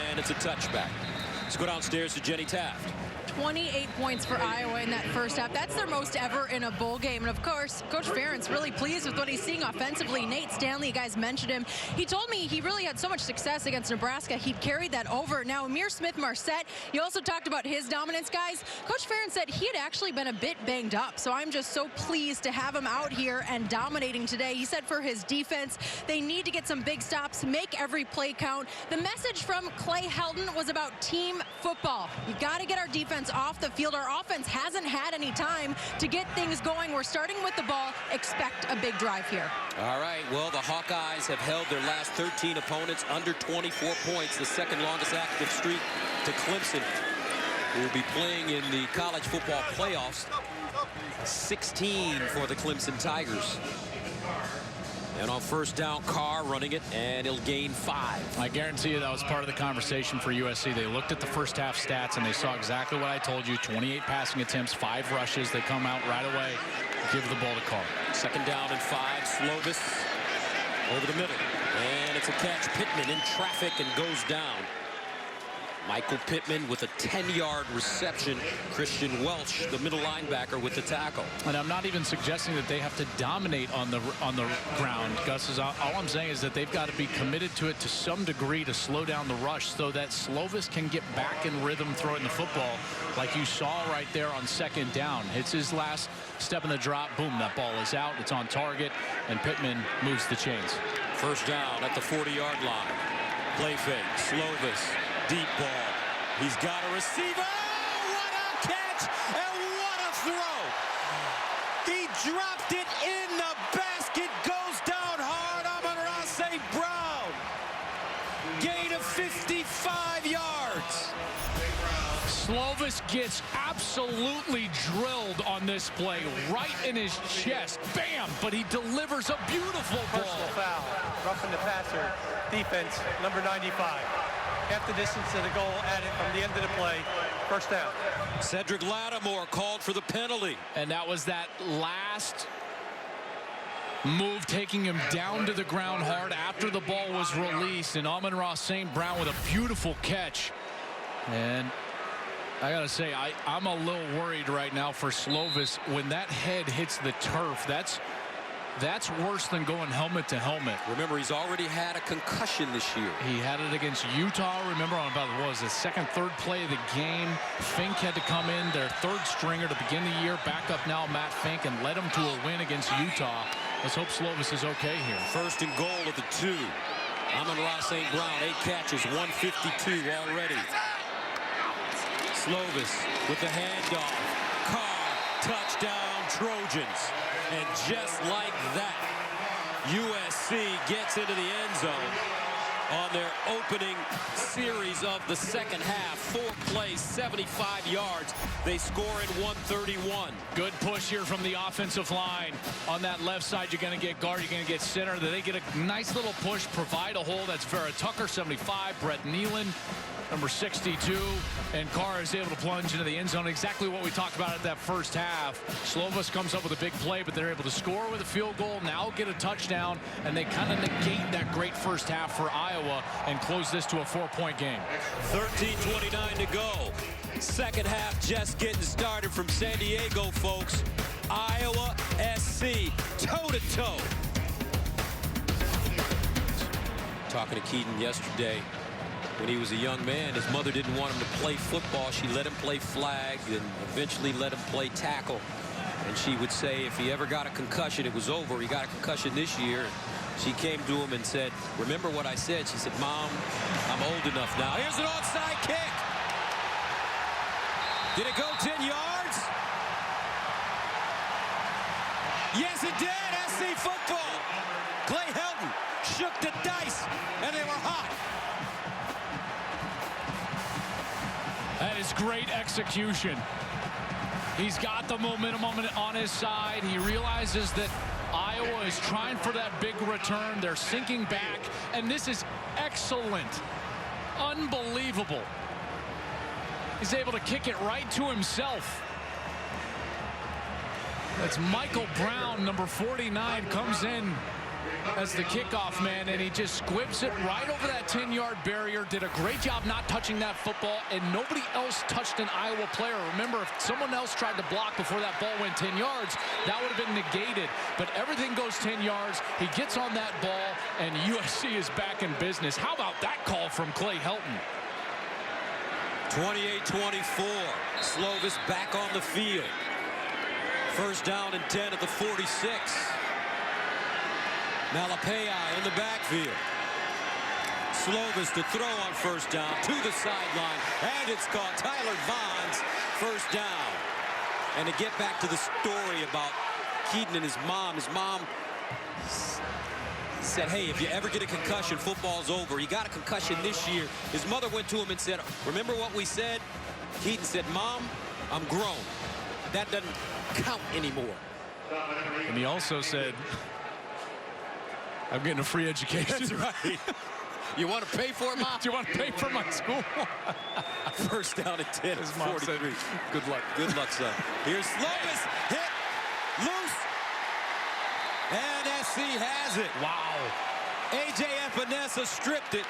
and it's a touchback. Let's go downstairs to Jenny Taft. 28 points for Iowa in that first half. That's their most ever in a bowl game. And of course, Coach Ferentz really pleased with what he's seeing offensively. Nate Stanley, you guys mentioned him. He told me he really had so much success against Nebraska, he'd carried that over. Now, Amir Smith-Marset, you also talked about his dominance, guys. Coach Ferentz said he had actually been a bit banged up. So I'm just so pleased to have him out here and dominating today. He said for his defense, they need to get some big stops, make every play count. The message from Clay Helton was about team football. You got to get our defense off the field. Our offense hasn't had any time to get things going. We're starting with the ball. Expect a big drive here. All right, well, the Hawkeyes have held their last 13 opponents under 24 points, the second longest active streak to Clemson, who will be playing in the college football playoffs. 16 for the Clemson Tigers. And on first down, Carr running it, and he'll gain 5. I guarantee you that was part of the conversation for USC. They looked at the first half stats, and they saw exactly what I told you. 28 passing attempts, 5 rushes. They come out right away, give the ball to Carr. Second down and 5. Slovis over the middle. And it's a catch. Pittman in traffic and goes down. Michael Pittman with a 10-yard reception. Christian Welch, the middle linebacker, with the tackle. And I'm not even suggesting that they have to dominate on the ground, Gus. All I'm saying is that they've got to be committed to it to some degree to slow down the rush so that Slovis can get back in rhythm throwing the football like you saw right there on second down. It's his last step in the drop. Boom, that ball is out. It's on target, and Pittman moves the chains. First down at the 40-yard line. Play fake. Slovis. Deep ball. He's got a receiver. Oh, what a catch and what a throw. He dropped it in the basket. Goes down hard. Amon-Ra St. Brown. Gain of 55 yards. Slovis gets absolutely drilled on this play, right in his chest. Bam! But he delivers a beautiful ball. Personal foul. Roughing the passer. Defense, number 95. Half the distance to the goal added from the end of the play. First down. Cedric Lattimore called for the penalty. And that was that last move, taking him down to the ground hard after the ball was released. And Amon-Ra St. Brown with a beautiful catch. And I got to say, I'm a little worried right now for Slovis. When that head hits the turf, that's worse than going helmet to helmet. Remember, he's already had a concussion this year. He had it against Utah. Remember, on about what was the second, third play of the game. Fink had to come in, their third stringer to begin the year. Back up now, Matt Fink, and led him to a win against Utah. Let's hope Slovis is okay here. First and goal at the 2. Amon-Ra St. Brown, 8 catches, 152 already. Slovis with the handoff. Carr, touchdown, Trojans. And just like that, USC gets into the end zone on their opening series of the second half. 4 plays, 75 yards. They score in 131. Good push here from the offensive line. On that left side, you're going to get guard, you're going to get center. They get a nice little push, provide a hole. That's Vera Tucker, 75. Brett Nealon, number 62, and Carr is able to plunge into the end zone. Exactly what we talked about at that first half. Slovis comes up with a big play, but they're able to score with a field goal, now get a touchdown, and they kind of negate that great first half for Iowa and close this to a 4-point game. 13:29 to go. Second half just getting started from San Diego, folks. Iowa SC, toe-to-toe. Talking to Kedon yesterday. When he was a young man, his mother didn't want him to play football. She let him play flag and eventually let him play tackle. And she would say if he ever got a concussion, it was over. He got a concussion this year. She came to him and said, remember what I said? She said, Mom, I'm old enough now. Here's an onside kick. Did it go 10 yards? Yes, it did. SC football. Clay Helton shook the dice, and they were hot. That is great execution. He's got the momentum on his side. He realizes that Iowa is trying for that big return. They're sinking back, and this is excellent. Unbelievable. He's able to kick it right to himself. That's Michael Brown, number 49, comes in as the kickoff man, and he just squibs it right over that 10-yard barrier. Did a great job not touching that football, and nobody else touched an Iowa player. Remember, if someone else tried to block before that ball went 10 yards, that would have been negated. But everything goes 10 yards. He gets on that ball, and USC is back in business. How about that call from Clay Helton? 28-24. Slovis back on the field. First down and 10 at the 46. Malapaya in the backfield. Slovis to throw on first down to the sideline, and it's caught. Tyler Vaughn's first down. And to get back to the story about Kedon and his mom said, hey, if you ever get a concussion, football's over. He got a concussion this year. His mother went to him and said, remember what we said? Kedon said, Mom, I'm grown. That doesn't count anymore. And he also said, I'm getting a free education. That's right. You want to pay for it, Mom? Do you want to pay for my school? First down at 10. His mom said, good luck. Good luck, son. Here's Slovis. Hit. Loose. And SC has it. Wow. AJ Epenesa stripped it.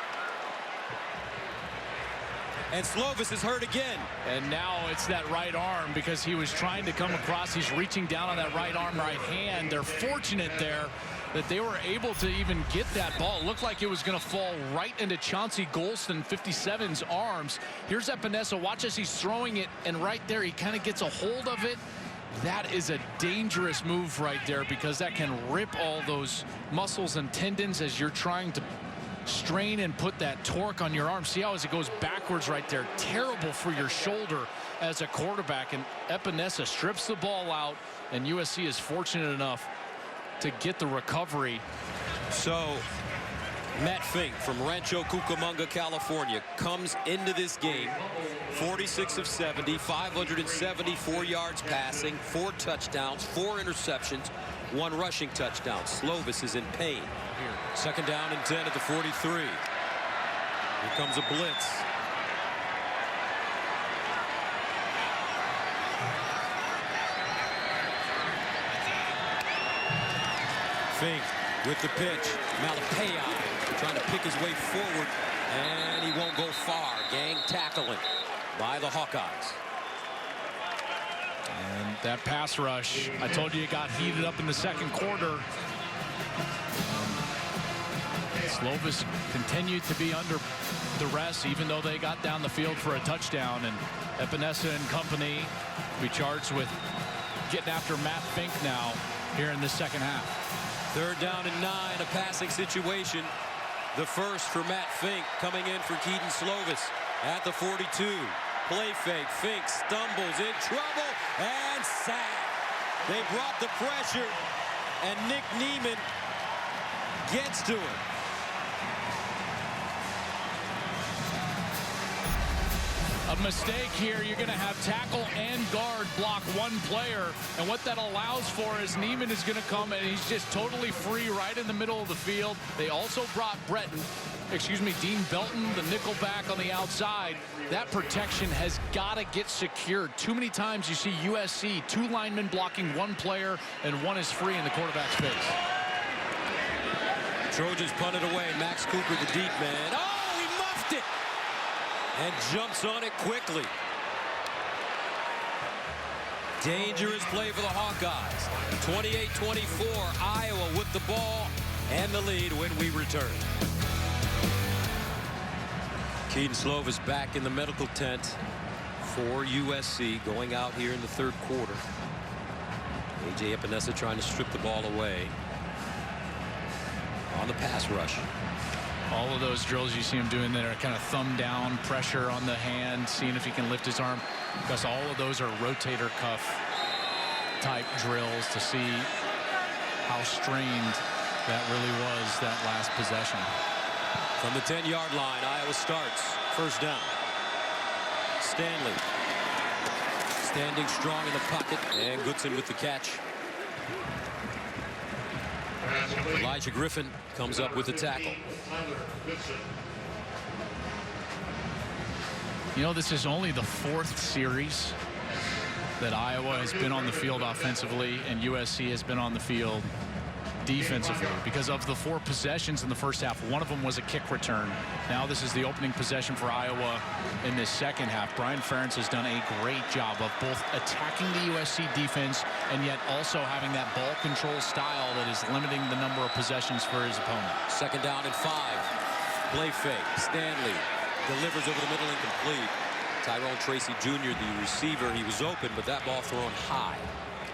And Slovis is hurt again. And now it's that right arm because he was trying to come across. He's reaching down on that right arm, right hand. They're fortunate there that they were able to even get that ball. It looked like it was going to fall right into Chauncey Golston, 57's arms. Here's Epenesa. Watch as he's throwing it, and right there he kind of gets a hold of it. That is a dangerous move right there because that can rip all those muscles and tendons as you're trying to strain and put that torque on your arm. See how as it goes backwards right there. Terrible for your shoulder as a quarterback. And Epenesa strips the ball out, and USC is fortunate enough to get the recovery. So Matt Fink from Rancho Cucamonga, California, comes into this game 46 of 70, 574 yards passing, 4 touchdowns, 4 interceptions, 1 rushing touchdown. Slovis is in pain. Second down and 10 at the 43. Here comes a blitz. Fink with the pitch. Malapaya trying to pick his way forward, and he won't go far. Gang tackling by the Hawkeyes. And that pass rush, I told you, it got heated up in the second quarter. Slovis continued to be under duress, even though they got down the field for a touchdown. And Epenesa and company be charged with getting after Matt Fink now here in the second half. Third down and 9, a passing situation. The first for Matt Fink, coming in for Kedon Slovis at the 42. Play fake. Fink stumbles, in trouble, and sacked. They brought the pressure, and Nick Niemann gets to him. A mistake here, you're going to have tackle and guard block one player, and what that allows for is Niemann is going to come and he's just totally free right in the middle of the field. They also brought Dean Belton, the nickel back on the outside. That protection has got to get secured. Too many times you see USC, 2 linemen blocking 1 player, and 1 is free in the quarterback's face. Trojans punted away. Max Cooper, the deep man. Oh, he muffed it! And jumps on it quickly. Dangerous play for the Hawkeyes. 28-24, Iowa with the ball and the lead when we return. Kedon Slovis back in the medical tent for USC, going out here in the third quarter. AJ Epenesa trying to strip the ball away. on the pass rush. All of those drills you see him doing that are kind of thumb down, pressure on the hand, seeing if he can lift his arm. Because all of those are rotator cuff type drills to see how strained that really was that last possession. From the 10-yard line, Iowa starts. First down. Stanley standing strong in the pocket, and Goodson with the catch. Elijah Griffin comes up with the tackle. You know, this is only the 4th series that Iowa has been on the field offensively and USC has been on the field defensively. Because of the 4 possessions in the first half, one of them was a kick return. Now this is the opening possession for Iowa in this second half. Brian Ferentz has done a great job of both attacking the USC defense and yet also having that ball control style that is limiting the number of possessions for his opponent. Second down and 5. Play fake. Stanley delivers over the middle, incomplete. Tyrone Tracy Jr., the receiver, he was open, but that ball thrown high.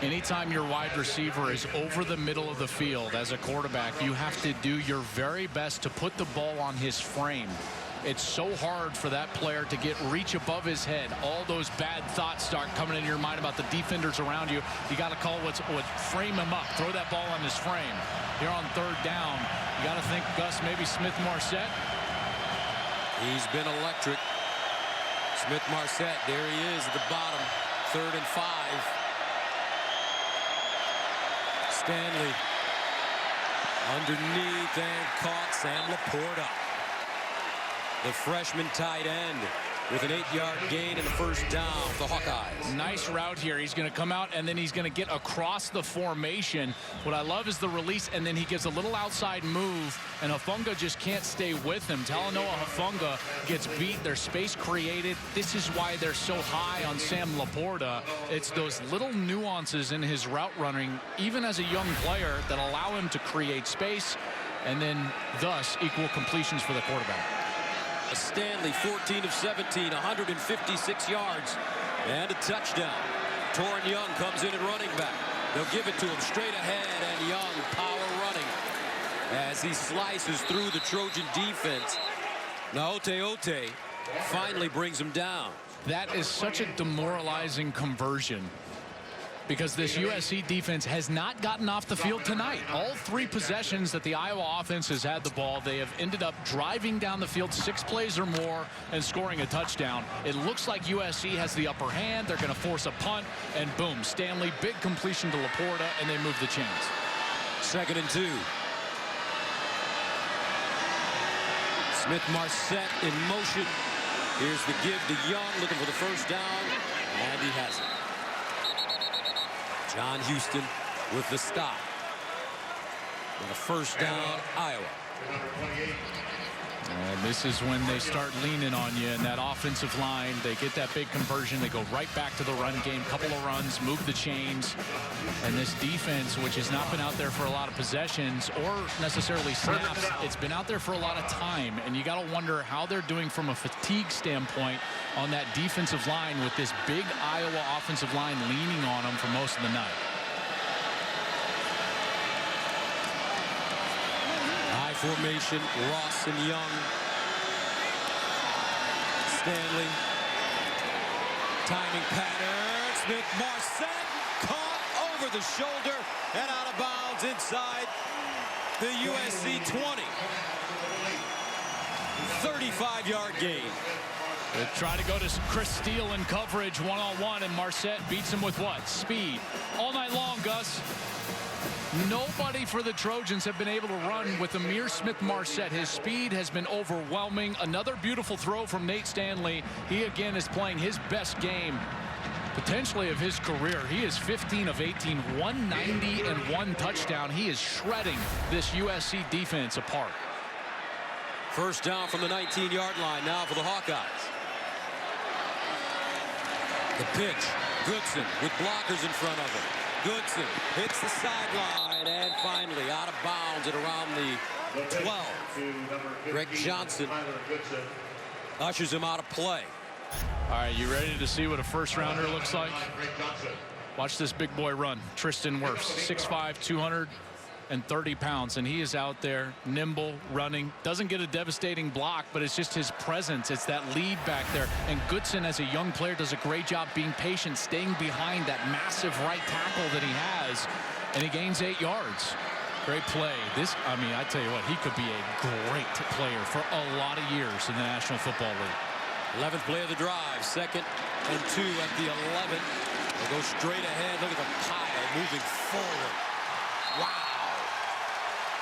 Anytime your wide receiver is over the middle of the field as a quarterback, you have to do your very best to put the ball on his frame. It's so hard for that player to get reach above his head. All those bad thoughts start coming in your mind about the defenders around you. You got to call what frame him up. Throw that ball on his frame. Here on third down, you got to think, Gus, maybe Smith-Marsette. He's been electric. Smith-Marsette, there he is at the bottom. 3rd and 5. Stanley underneath and caught. Sam Laporta, the freshman tight end, with an 8-yard gain and a first down for the Hawkeyes. Nice route here. He's going to come out and then he's going to get across the formation. What I love is the release, and then he gives a little outside move, and Hufanga just can't stay with him. Talanoa Hufanga gets beat. There's space created. This is why they're so high on Sam Laporta. It's those little nuances in his route running, even as a young player, that allow him to create space and then thus equal completions for the quarterback. Stanley, 14 of 17, 156 yards, and a touchdown. Torrin Young comes in at running back. They'll give it to him straight ahead, and Young power running as he slices through the Trojan defense. Now Ote finally brings him down. That is such a demoralizing conversion, because this USC defense has not gotten off the field tonight. All 3 possessions that the Iowa offense has had the ball, they have ended up driving down the field 6 plays or more and scoring a touchdown. It looks like USC has the upper hand. They're going to force a punt, and boom, Stanley, big completion to Laporta, and they move the chains. 2nd and 2. Smith-Marsette in motion. Here's the give to Young, looking for the first down, and he has it. John Houston with the stop. And a first down, Iowa. And this is when they start leaning on you, and that offensive line, they get that big conversion. They go right back to the run game, couple of runs, move the chains. And this defense, which has not been out there for a lot of possessions or necessarily snaps, it's been out there for a lot of time. And you got to wonder how they're doing from a fatigue standpoint on that defensive line with this big Iowa offensive line leaning on them for most of the night. High formation, Ross and Young. Stanley. Timing pattern. Smith-Marsette caught over the shoulder and out of bounds inside the USC 20. 35-yard gain. They try to go to Chris Steele in coverage one-on-one, and Marsette beats him with what? Speed. All night long, Gus. Nobody for the Trojans have been able to run with Amir Smith-Marsette. His speed has been overwhelming. Another beautiful throw from Nate Stanley. He again is playing his best game potentially of his career. He is 15 of 18, 190 and 1 touchdown. He is shredding this USC defense apart. First down from the 19-yard line now for the Hawkeyes. The pitch, Goodson with blockers in front of him. Goodson hits the sideline and finally out of bounds at around the 12. Greg Johnson ushers him out of play. All right, you ready to see what a first-rounder looks like? Watch this big boy run. Tristan Wirfs, 6'5", 230 pounds, and he is out there nimble, running, doesn't get a devastating block, but it's just his presence. It's that lead back there. And Goodson, as a young player, does a great job being patient, staying behind that massive right tackle that he has, and he gains 8 yards. Great play. This, I mean, I tell you what, he could be a great player for a lot of years in the National Football League. 11th play of the drive, 2nd and 2 at the 11. They'll go straight ahead. Look at the pile moving forward. Wow.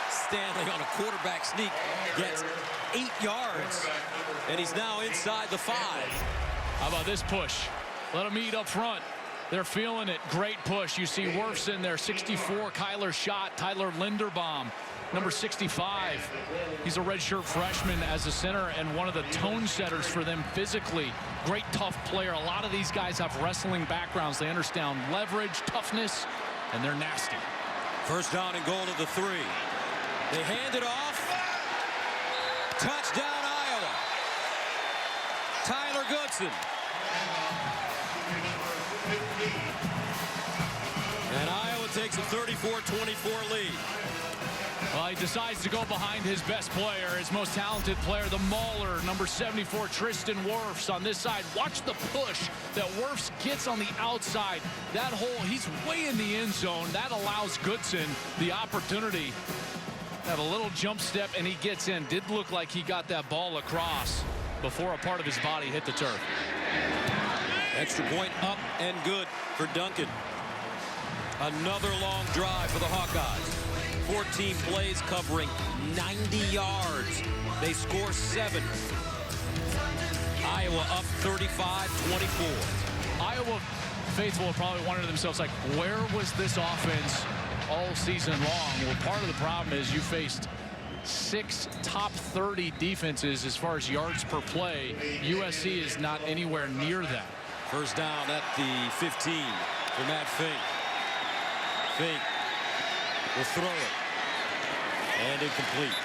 Stanley on a quarterback sneak gets 8 yards, and he's now inside the 5. How about this push? Let him eat up front. They're feeling it. Great push. You see Wirfs in there. 64, Kyler Schott, Tyler Linderbaum, number 65. He's a redshirt freshman as a center and one of the tone setters for them physically. Great tough player. A lot of these guys have wrestling backgrounds. They understand leverage, toughness, and they're nasty. First down and goal to the 3. They hand it off. Touchdown, Iowa. Tyler Goodson. And Iowa takes a 34-24 lead. Well, he decides to go behind his best player, his most talented player, the mauler, number 74, Tristan Wirfs on this side. Watch the push that Wirfs gets on the outside. That hole, he's way in the end zone. That allows Goodson the opportunity to have a little jump step, and he gets in. Did look like he got that ball across before a part of his body hit the turf. Extra point up and good for Duncan. Another long drive for the Hawkeyes. 14 plays covering 90 yards. They score 7. Iowa up 35-24. Iowa faithful have probably wondered to themselves, like, where was this offense all season long? Well, part of the problem is you faced 6 top 30 defenses as far as yards per play. USC is not anywhere near that. First down at the 15 for Matt Fink. Fink will throw it. And incomplete.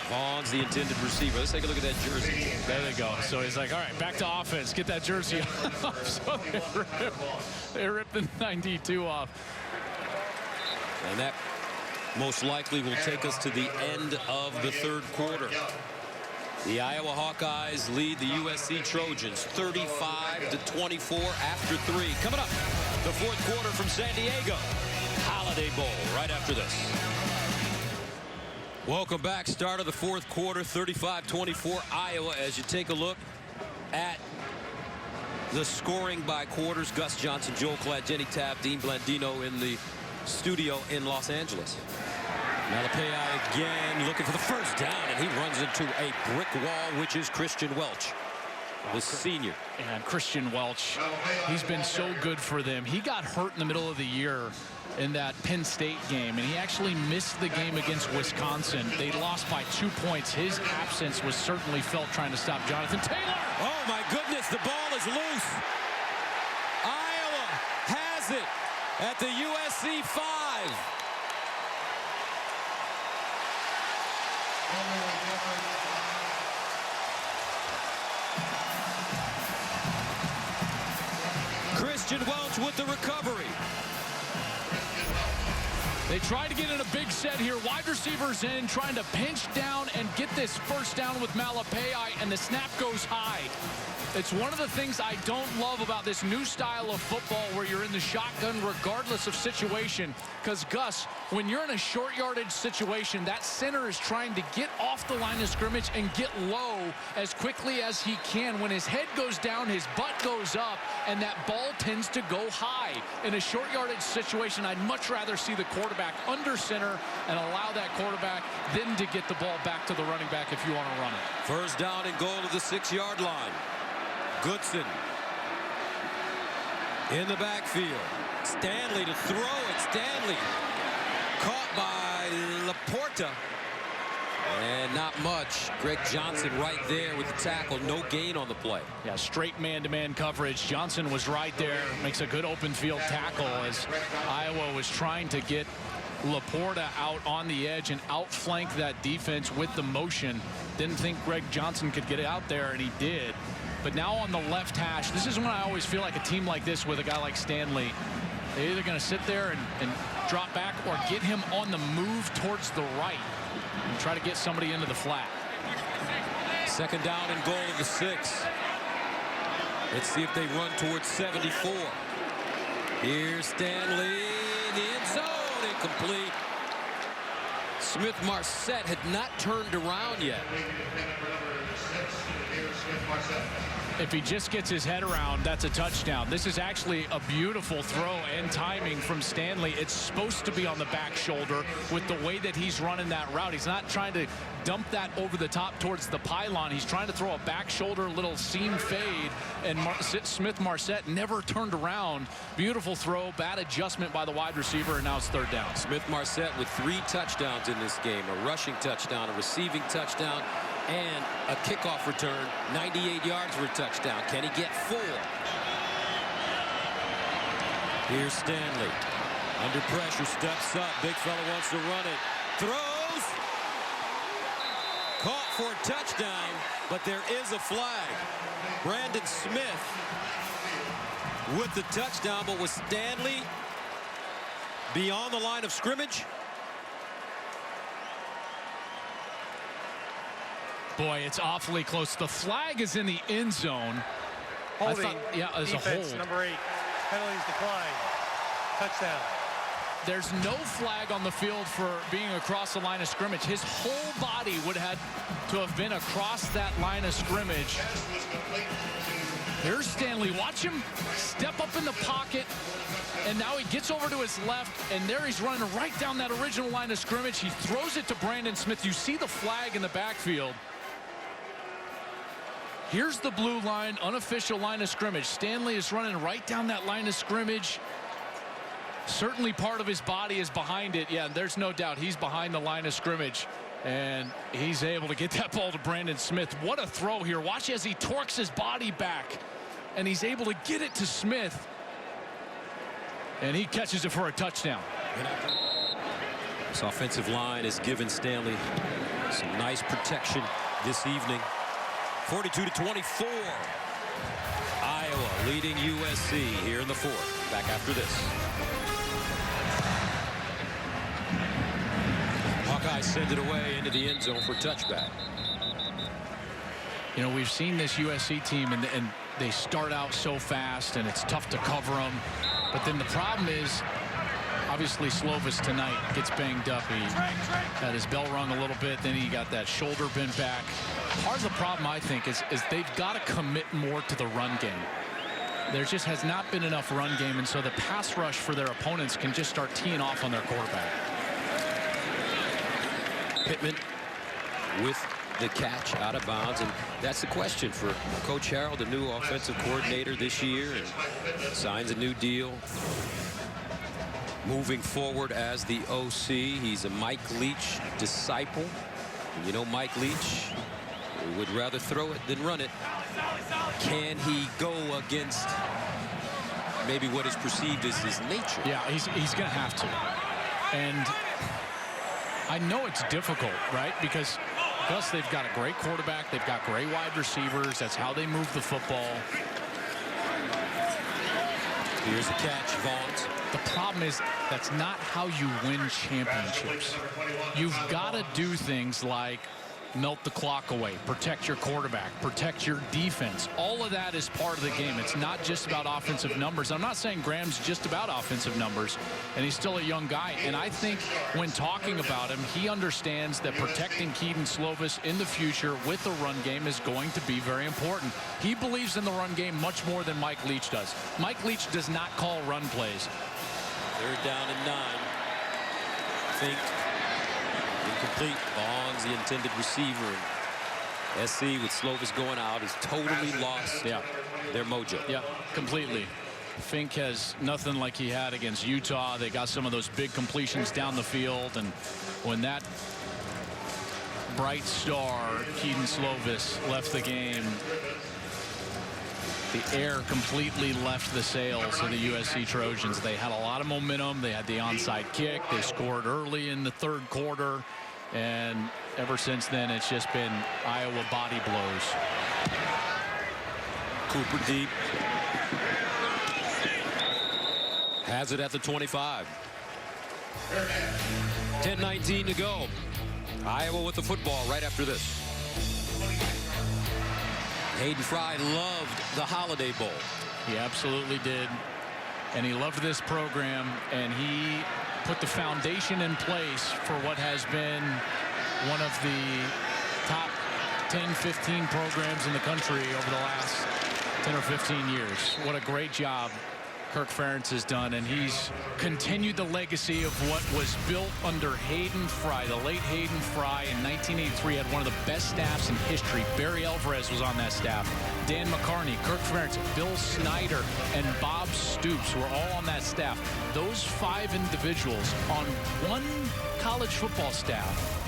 Vaughn's the intended receiver. Let's take a look at that jersey. There they go. So he's like, all right, back to offense. Get that jersey off. So they ripped the 92 off. And that most likely will take us to the end of the 3rd quarter. The Iowa Hawkeyes lead the USC Trojans 35-24 after 3. Coming up, the 4th quarter from San Diego. Holiday Bowl right after this. Welcome back. Start of the 4th quarter, 35-24 Iowa. As you take a look at the scoring by quarters, Gus Johnson, Joel Klatt, Jenny Tapp, Dean Blandino in the studio in Los Angeles. Malapaya again looking for the first down, and he runs into a brick wall, which is Christian Welch, the senior. And Christian Welch, he's been so good for them. He got hurt in the middle of the year in that Penn State game, and he actually missed the game against Wisconsin. They lost by 2 points. His absence was certainly felt trying to stop Jonathan Taylor. Oh my goodness, the ball is loose. Iowa has it at the USC 5. Christian Welch with the recovery. They try to get in a big set here. Wide receivers in, trying to pinch down and get this first down with Malapaya, and the snap goes high. It's one of the things I don't love about this new style of football where you're in the shotgun regardless of situation. Because, Gus, when you're in a short yardage situation, that center is trying to get off the line of scrimmage and get low as quickly as he can. When his head goes down, his butt goes up, and that ball tends to go high. In a short yardage situation, I'd much rather see the quarterback under center and allow that quarterback then to get the ball back to the running back if you want to run it. First down and goal to the 6-yard line. Goodson in the backfield. Stanley to throw it. Stanley caught by Laporta. And not much. Greg Johnson right there with the tackle. No gain on the play. Yeah, straight man-to-man coverage. Johnson was right there. Makes a good open field tackle as Iowa was trying to get Laporta out on the edge and outflank that defense with the motion. Didn't think Greg Johnson could get it out there, and he did. But now on the left hash, this is when I always feel like a team like this with a guy like Stanley, They're either going to sit there and drop back or get him on the move towards the right and try to get somebody into the flat. Second down and goal of the 6. Let's see if they run towards 74. Here's Stanley in the end zone. Incomplete. Smith-Marset had not turned around yet. If he just gets his head around, that's a touchdown. This is actually a beautiful throw and timing from Stanley. It's supposed to be on the back shoulder with the way that he's running that route. He's not trying to dump that over the top towards the pylon. He's trying to throw a back shoulder little seam fade, and Smith-Marset never turned around. Beautiful throw, bad adjustment by the wide receiver, and now it's third down. Smith-Marset with 3 touchdowns in this game, a rushing touchdown, a receiving touchdown, and a kickoff return. 98 yards for a touchdown. Can he get 4? Here's Stanley. Under pressure, steps up. Big fella wants to run it. Throws. Caught for a touchdown, but there is a flag. Brandon Smith with the touchdown, but was Stanley beyond the line of scrimmage? Boy, it's awfully close. The flag is in the end zone. Holding. I thought, yeah, as a hold. Number 8. Penalties decline. Touchdown. There's no flag on the field for being across the line of scrimmage. His whole body would have had to have been across that line of scrimmage. Here's Stanley. Watch him step up in the pocket. And now he gets over to his left, and there he's running right down that original line of scrimmage. He throws it to Brandon Smith. You see the flag in the backfield. Here's the blue line, unofficial line of scrimmage. Stanley is running right down that line of scrimmage. Certainly part of his body is behind it. Yeah, there's no doubt he's behind the line of scrimmage. And he's able to get that ball to Brandon Smith. What a throw here. Watch as he torques his body back. And he's able to get it to Smith. And he catches it for a touchdown. This offensive line has given Stanley some nice protection this evening. 42-24. Iowa leading USC here in the 4th. Back after this. Hawkeyes send it away into the end zone for touchback. You know, we've seen this USC team, and they start out so fast, and it's tough to cover them. But then the problem is, obviously, Slovis tonight gets banged up. He had his bell rung a little bit. Then he got that shoulder bent back. Part of the problem, I think, is they've got to commit more to the run game. There just has not been enough run game, and so the pass rush for their opponents can just start teeing off on their quarterback. Pittman with the catch out of bounds, and that's the question for Coach Harrell, the new offensive coordinator this year, and signs a new deal. Moving forward as the OC, he's a Mike Leach disciple. And you know Mike Leach would rather throw it than run it. Can he go against maybe what is perceived as his nature? Yeah, he's going to have to. And I know it's difficult, right? Because they've got a great quarterback. They've got great wide receivers. That's how they move the football. Here's a catch, Vaughn. The problem is that's not how you win championships. You've got to do things like melt the clock away, protect your quarterback, protect your defense. All of that is part of the game. It's not just about offensive numbers. I'm not saying Graham's just about offensive numbers, and he's still a young guy. And I think when talking about him, he understands that protecting Kedon Slovis in the future with the run game is going to be very important. He believes in the run game much more than Mike Leach does. Mike Leach does not call run plays. Third down and 9. Fink. Incomplete. Vaughn's the intended receiver. And SC with Slovis going out is totally lost their mojo. Yeah, completely. Fink has nothing like he had against Utah. They got some of those big completions down the field. And when that bright star, Kedon Slovis, left the game, the air completely left the sails of the USC Trojans. They had a lot of momentum. They had the onside kick. They scored early in the third quarter. And ever since then, it's just been Iowa body blows. Cooper deep. Has it at the 25. 10:19 to go. Iowa with the football right after this. Hayden Fry loved the Holiday Bowl. He absolutely did. And he loved this program, and he put the foundation in place for what has been one of the top 10, 15 programs in the country over the last 10 or 15 years. What a great job Kirk Ferentz has done, and he's continued the legacy of what was built under Hayden Fry. The late Hayden Fry in 1983 had one of the best staffs in history. Barry Alvarez was on that staff. Dan McCarney, Kirk Ferentz, Bill Snyder, and Bob Stoops were all on that staff. Those 5 individuals on one college football staff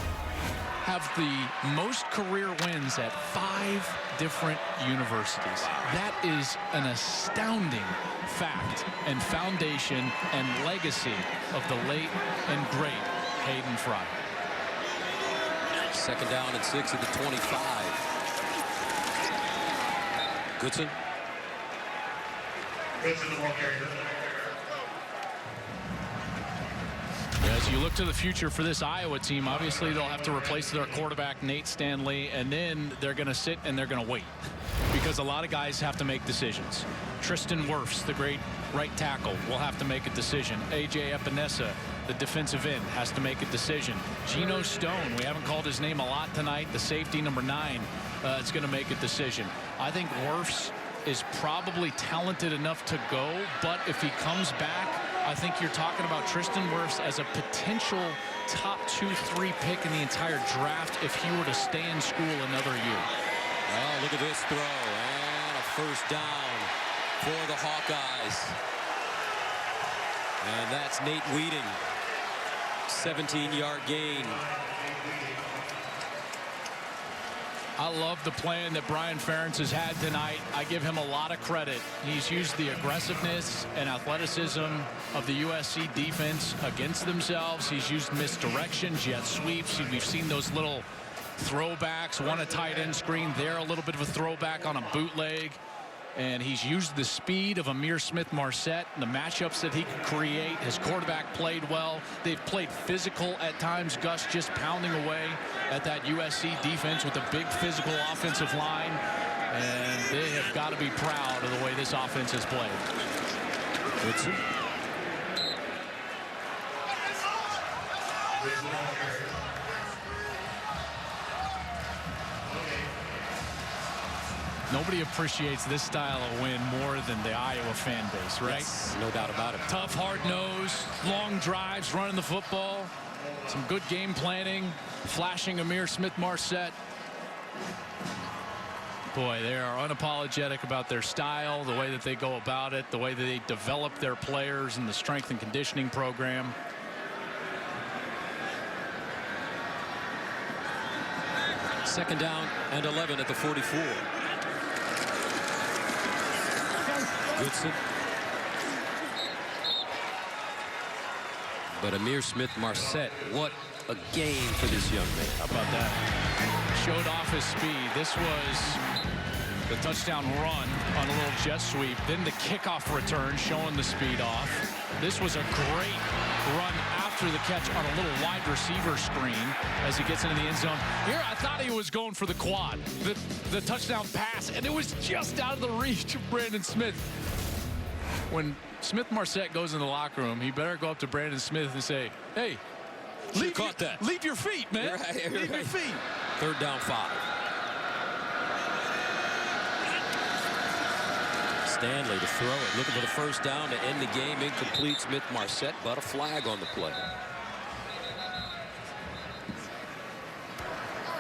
have the most career wins at 5 different universities. That is an astounding fact and foundation and legacy of the late and great Hayden Fry. 2nd down and 6 at the 25. Goodson. As you look to the future for this Iowa team, obviously they'll have to replace their quarterback, Nate Stanley, and then they're going to sit and they're going to wait because a lot of guys have to make decisions. Tristan Wirfs, the great right tackle, will have to make a decision. AJ Epenesa, the defensive end, has to make a decision. Geno Stone, we haven't called his name a lot tonight, the safety number 9, is going to make a decision. I think Wirfs is probably talented enough to go, but if he comes back, I think you're talking about Tristan Wirfs as a potential top 2-3 pick in the entire draft if he were to stay in school another year. Well, look at this throw, and a first down for the Hawkeyes. And that's Nate Weeding. 17-yard gain. I love the plan that Brian Ferentz has had tonight. I give him a lot of credit. He's used the aggressiveness and athleticism of the USC defense against themselves. He's used misdirection, jet sweeps. We've seen those little throwbacks, one a tight end screen, there a little bit of a throwback on a bootleg. And he's used the speed of Ihmir Smith-Marsette and the matchups that he could create. His quarterback played well. They've played physical at times. Gus just pounding away at that USC defense with a big physical offensive line. And they have got to be proud of the way this offense has played. Goodson. Nobody appreciates this style of win more than the Iowa fan base, right? Yes, no doubt about it. Tough, hard-nosed, long drives, running the football. Some good game planning, flashing Ihmir Smith-Marsette. Boy, they are unapologetic about their style, the way that they go about it, the way that they develop their players in the strength and conditioning program. Second down and 11 at the 44. Goodson. But Ihmir Smith-Marsette, what a game for this young man. How about that? Showed off his speed. This was the touchdown run on a little jet sweep. Then the kickoff return showing the speed off. This was a great run after the catch on a little wide receiver screen as he gets into the end zone. Here, I thought he was going for the quad, the touchdown pass, and it was just out of the reach of Brandon Smith. When Smith-Marsette goes in the locker room, he better go up to Brandon Smith and say, hey, leave your feet, man. Leave your feet. 3rd down 5. Stanley to throw it, looking for the first down to end the game. Incomplete. Smith-Marsette, but a flag on the play.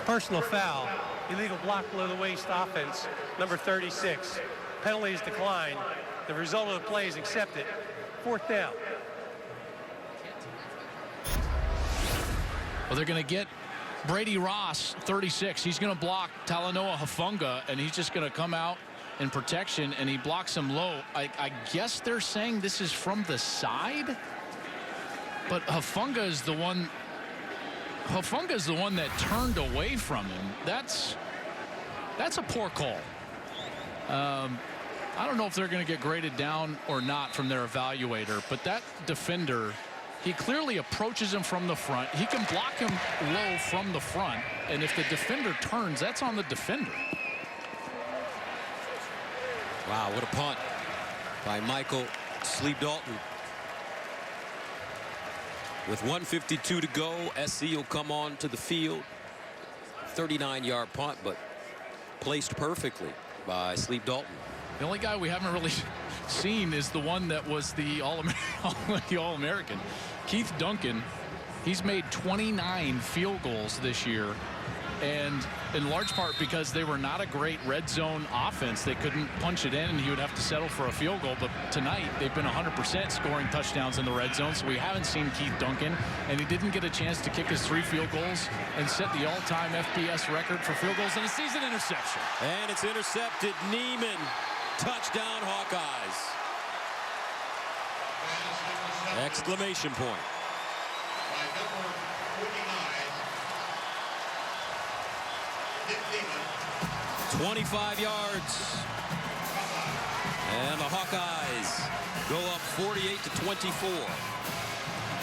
Personal foul. Illegal block below the waist offense. Number 36. Penalty is declined. The result of the play is accepted. 4th down. Well, they're going to get Brady Ross, 36. He's going to block Talanoa Hufanga, and he's just going to come out in protection, and he blocks him low. I guess they're saying this is from the side, but Hufanga is the one that turned away from him. That's a poor call. I don't know if they're going to get graded down or not from their evaluator, but that defender, he clearly approaches him from the front. He can block him low from the front, and if the defender turns, that's on the defender. Wow, what a punt by Michael Dalton. With 1:52 to go, SC will come on to the field. 39-yard punt, but placed perfectly by Dalton. The only guy we haven't really seen is the one that was the All-American. Keith Duncan, he's made 29 field goals this year, and in large part because they were not a great red zone offense. They couldn't punch it in, and he would have to settle for a field goal. But tonight, they've been 100% scoring touchdowns in the red zone, so we haven't seen Keith Duncan, and he didn't get a chance to kick his 3 field goals and set the all-time FBS record for field goals in a season. Interception. And it's intercepted. Neiman. Touchdown, Hawkeyes. Exclamation point. 25 yards. And the Hawkeyes go up 48-24.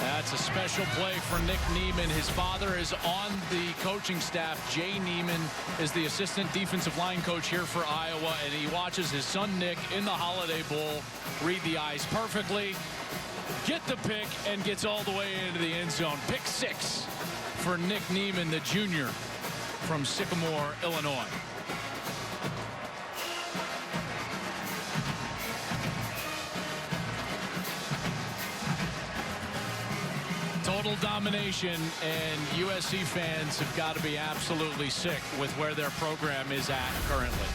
That's a special play for Nick Neiman. His father is on the coaching staff. Jay Neiman is the assistant defensive line coach here for Iowa, and he watches his son Nick in the Holiday Bowl read the eyes perfectly, get the pick, and gets all the way into the end zone. Pick 6 for Nick Neiman, the junior from Sycamore, Illinois. Total domination, and USC fans have got to be absolutely sick with where their program is at currently.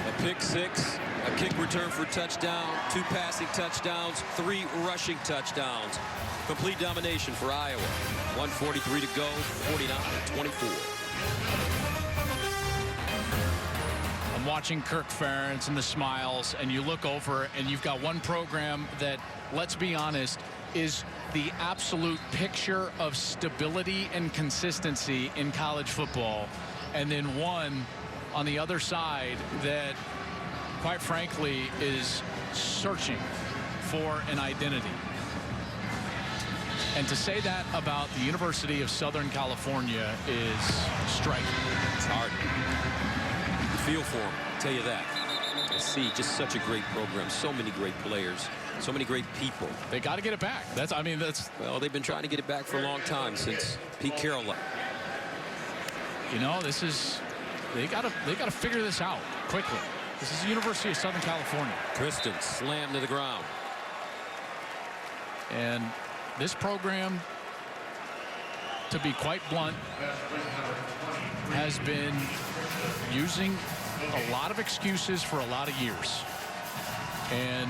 A pick 6, a kick return for touchdown, 2 passing touchdowns, 3 rushing touchdowns. Complete domination for Iowa. 1:43 to go, 49-24. I'm watching Kirk Ferentz and the smiles, and you look over and you've got one program that, let's be honest, is the absolute picture of stability and consistency in college football, and then one on the other side that, quite frankly, is searching for an identity. And to say that about the University of Southern California is striking. It's hard. Feel for him, I'll tell you that. SC, just such a great program, so many great players, so many great people. They got to get it back. Well, they've been trying to get it back for a long time, since Pete Carroll left. You know, this is, they got to figure this out quickly. This is the University of Southern California. Kristen slammed to the ground. And this program, to be quite blunt, has been using a lot of excuses for a lot of years, and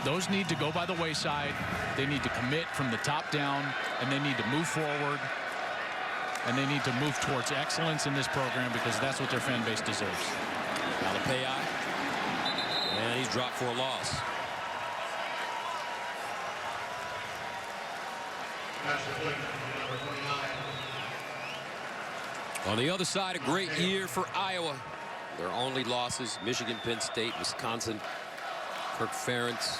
those need to go by the wayside. They need to commit from the top down, and they need to move forward, and they need to move towards excellence in this program, because that's what their fan base deserves. Alapei, and he's dropped for a loss. On the other side, a great year for Iowa. Their only losses: Michigan, Penn State, Wisconsin. Kirk Ferentz,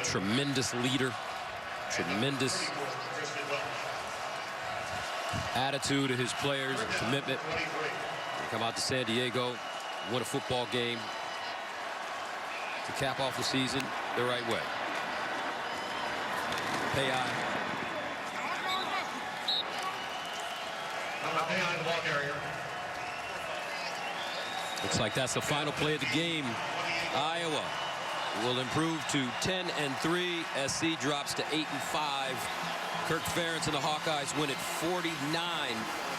tremendous leader, tremendous attitude of his players, and commitment. They come out to San Diego, win a football game to cap off the season the right way. Pei. Looks like that's the final play of the game. Iowa will improve to 10-3. SC drops to 8-5. Kirk Ferentz and the Hawkeyes win at 49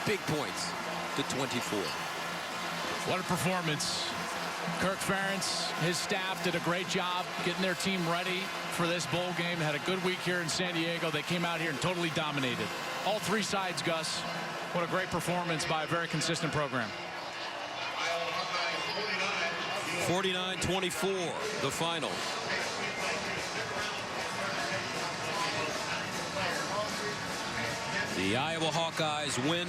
big points to 24. What a performance. Kirk Ferentz, his staff did a great job getting their team ready for this bowl game. Had a good week here in San Diego. They came out here and totally dominated. All 3 sides, Gus. What a great performance by a very consistent program. 49-24, the final. The Iowa Hawkeyes win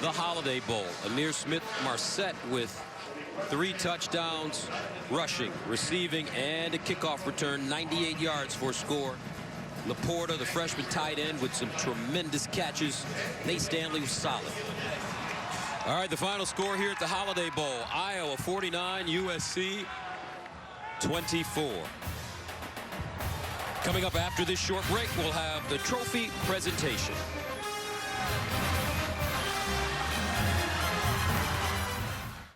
the Holiday Bowl. Amir Smith-Marset with 3 touchdowns, rushing, receiving, and a kickoff return, 98 yards for a score. Laporta, the freshman tight end, with some tremendous catches. Nate Stanley was solid. All right, the final score here at the Holiday Bowl. Iowa 49, USC 24. Coming up after this short break, we'll have the trophy presentation.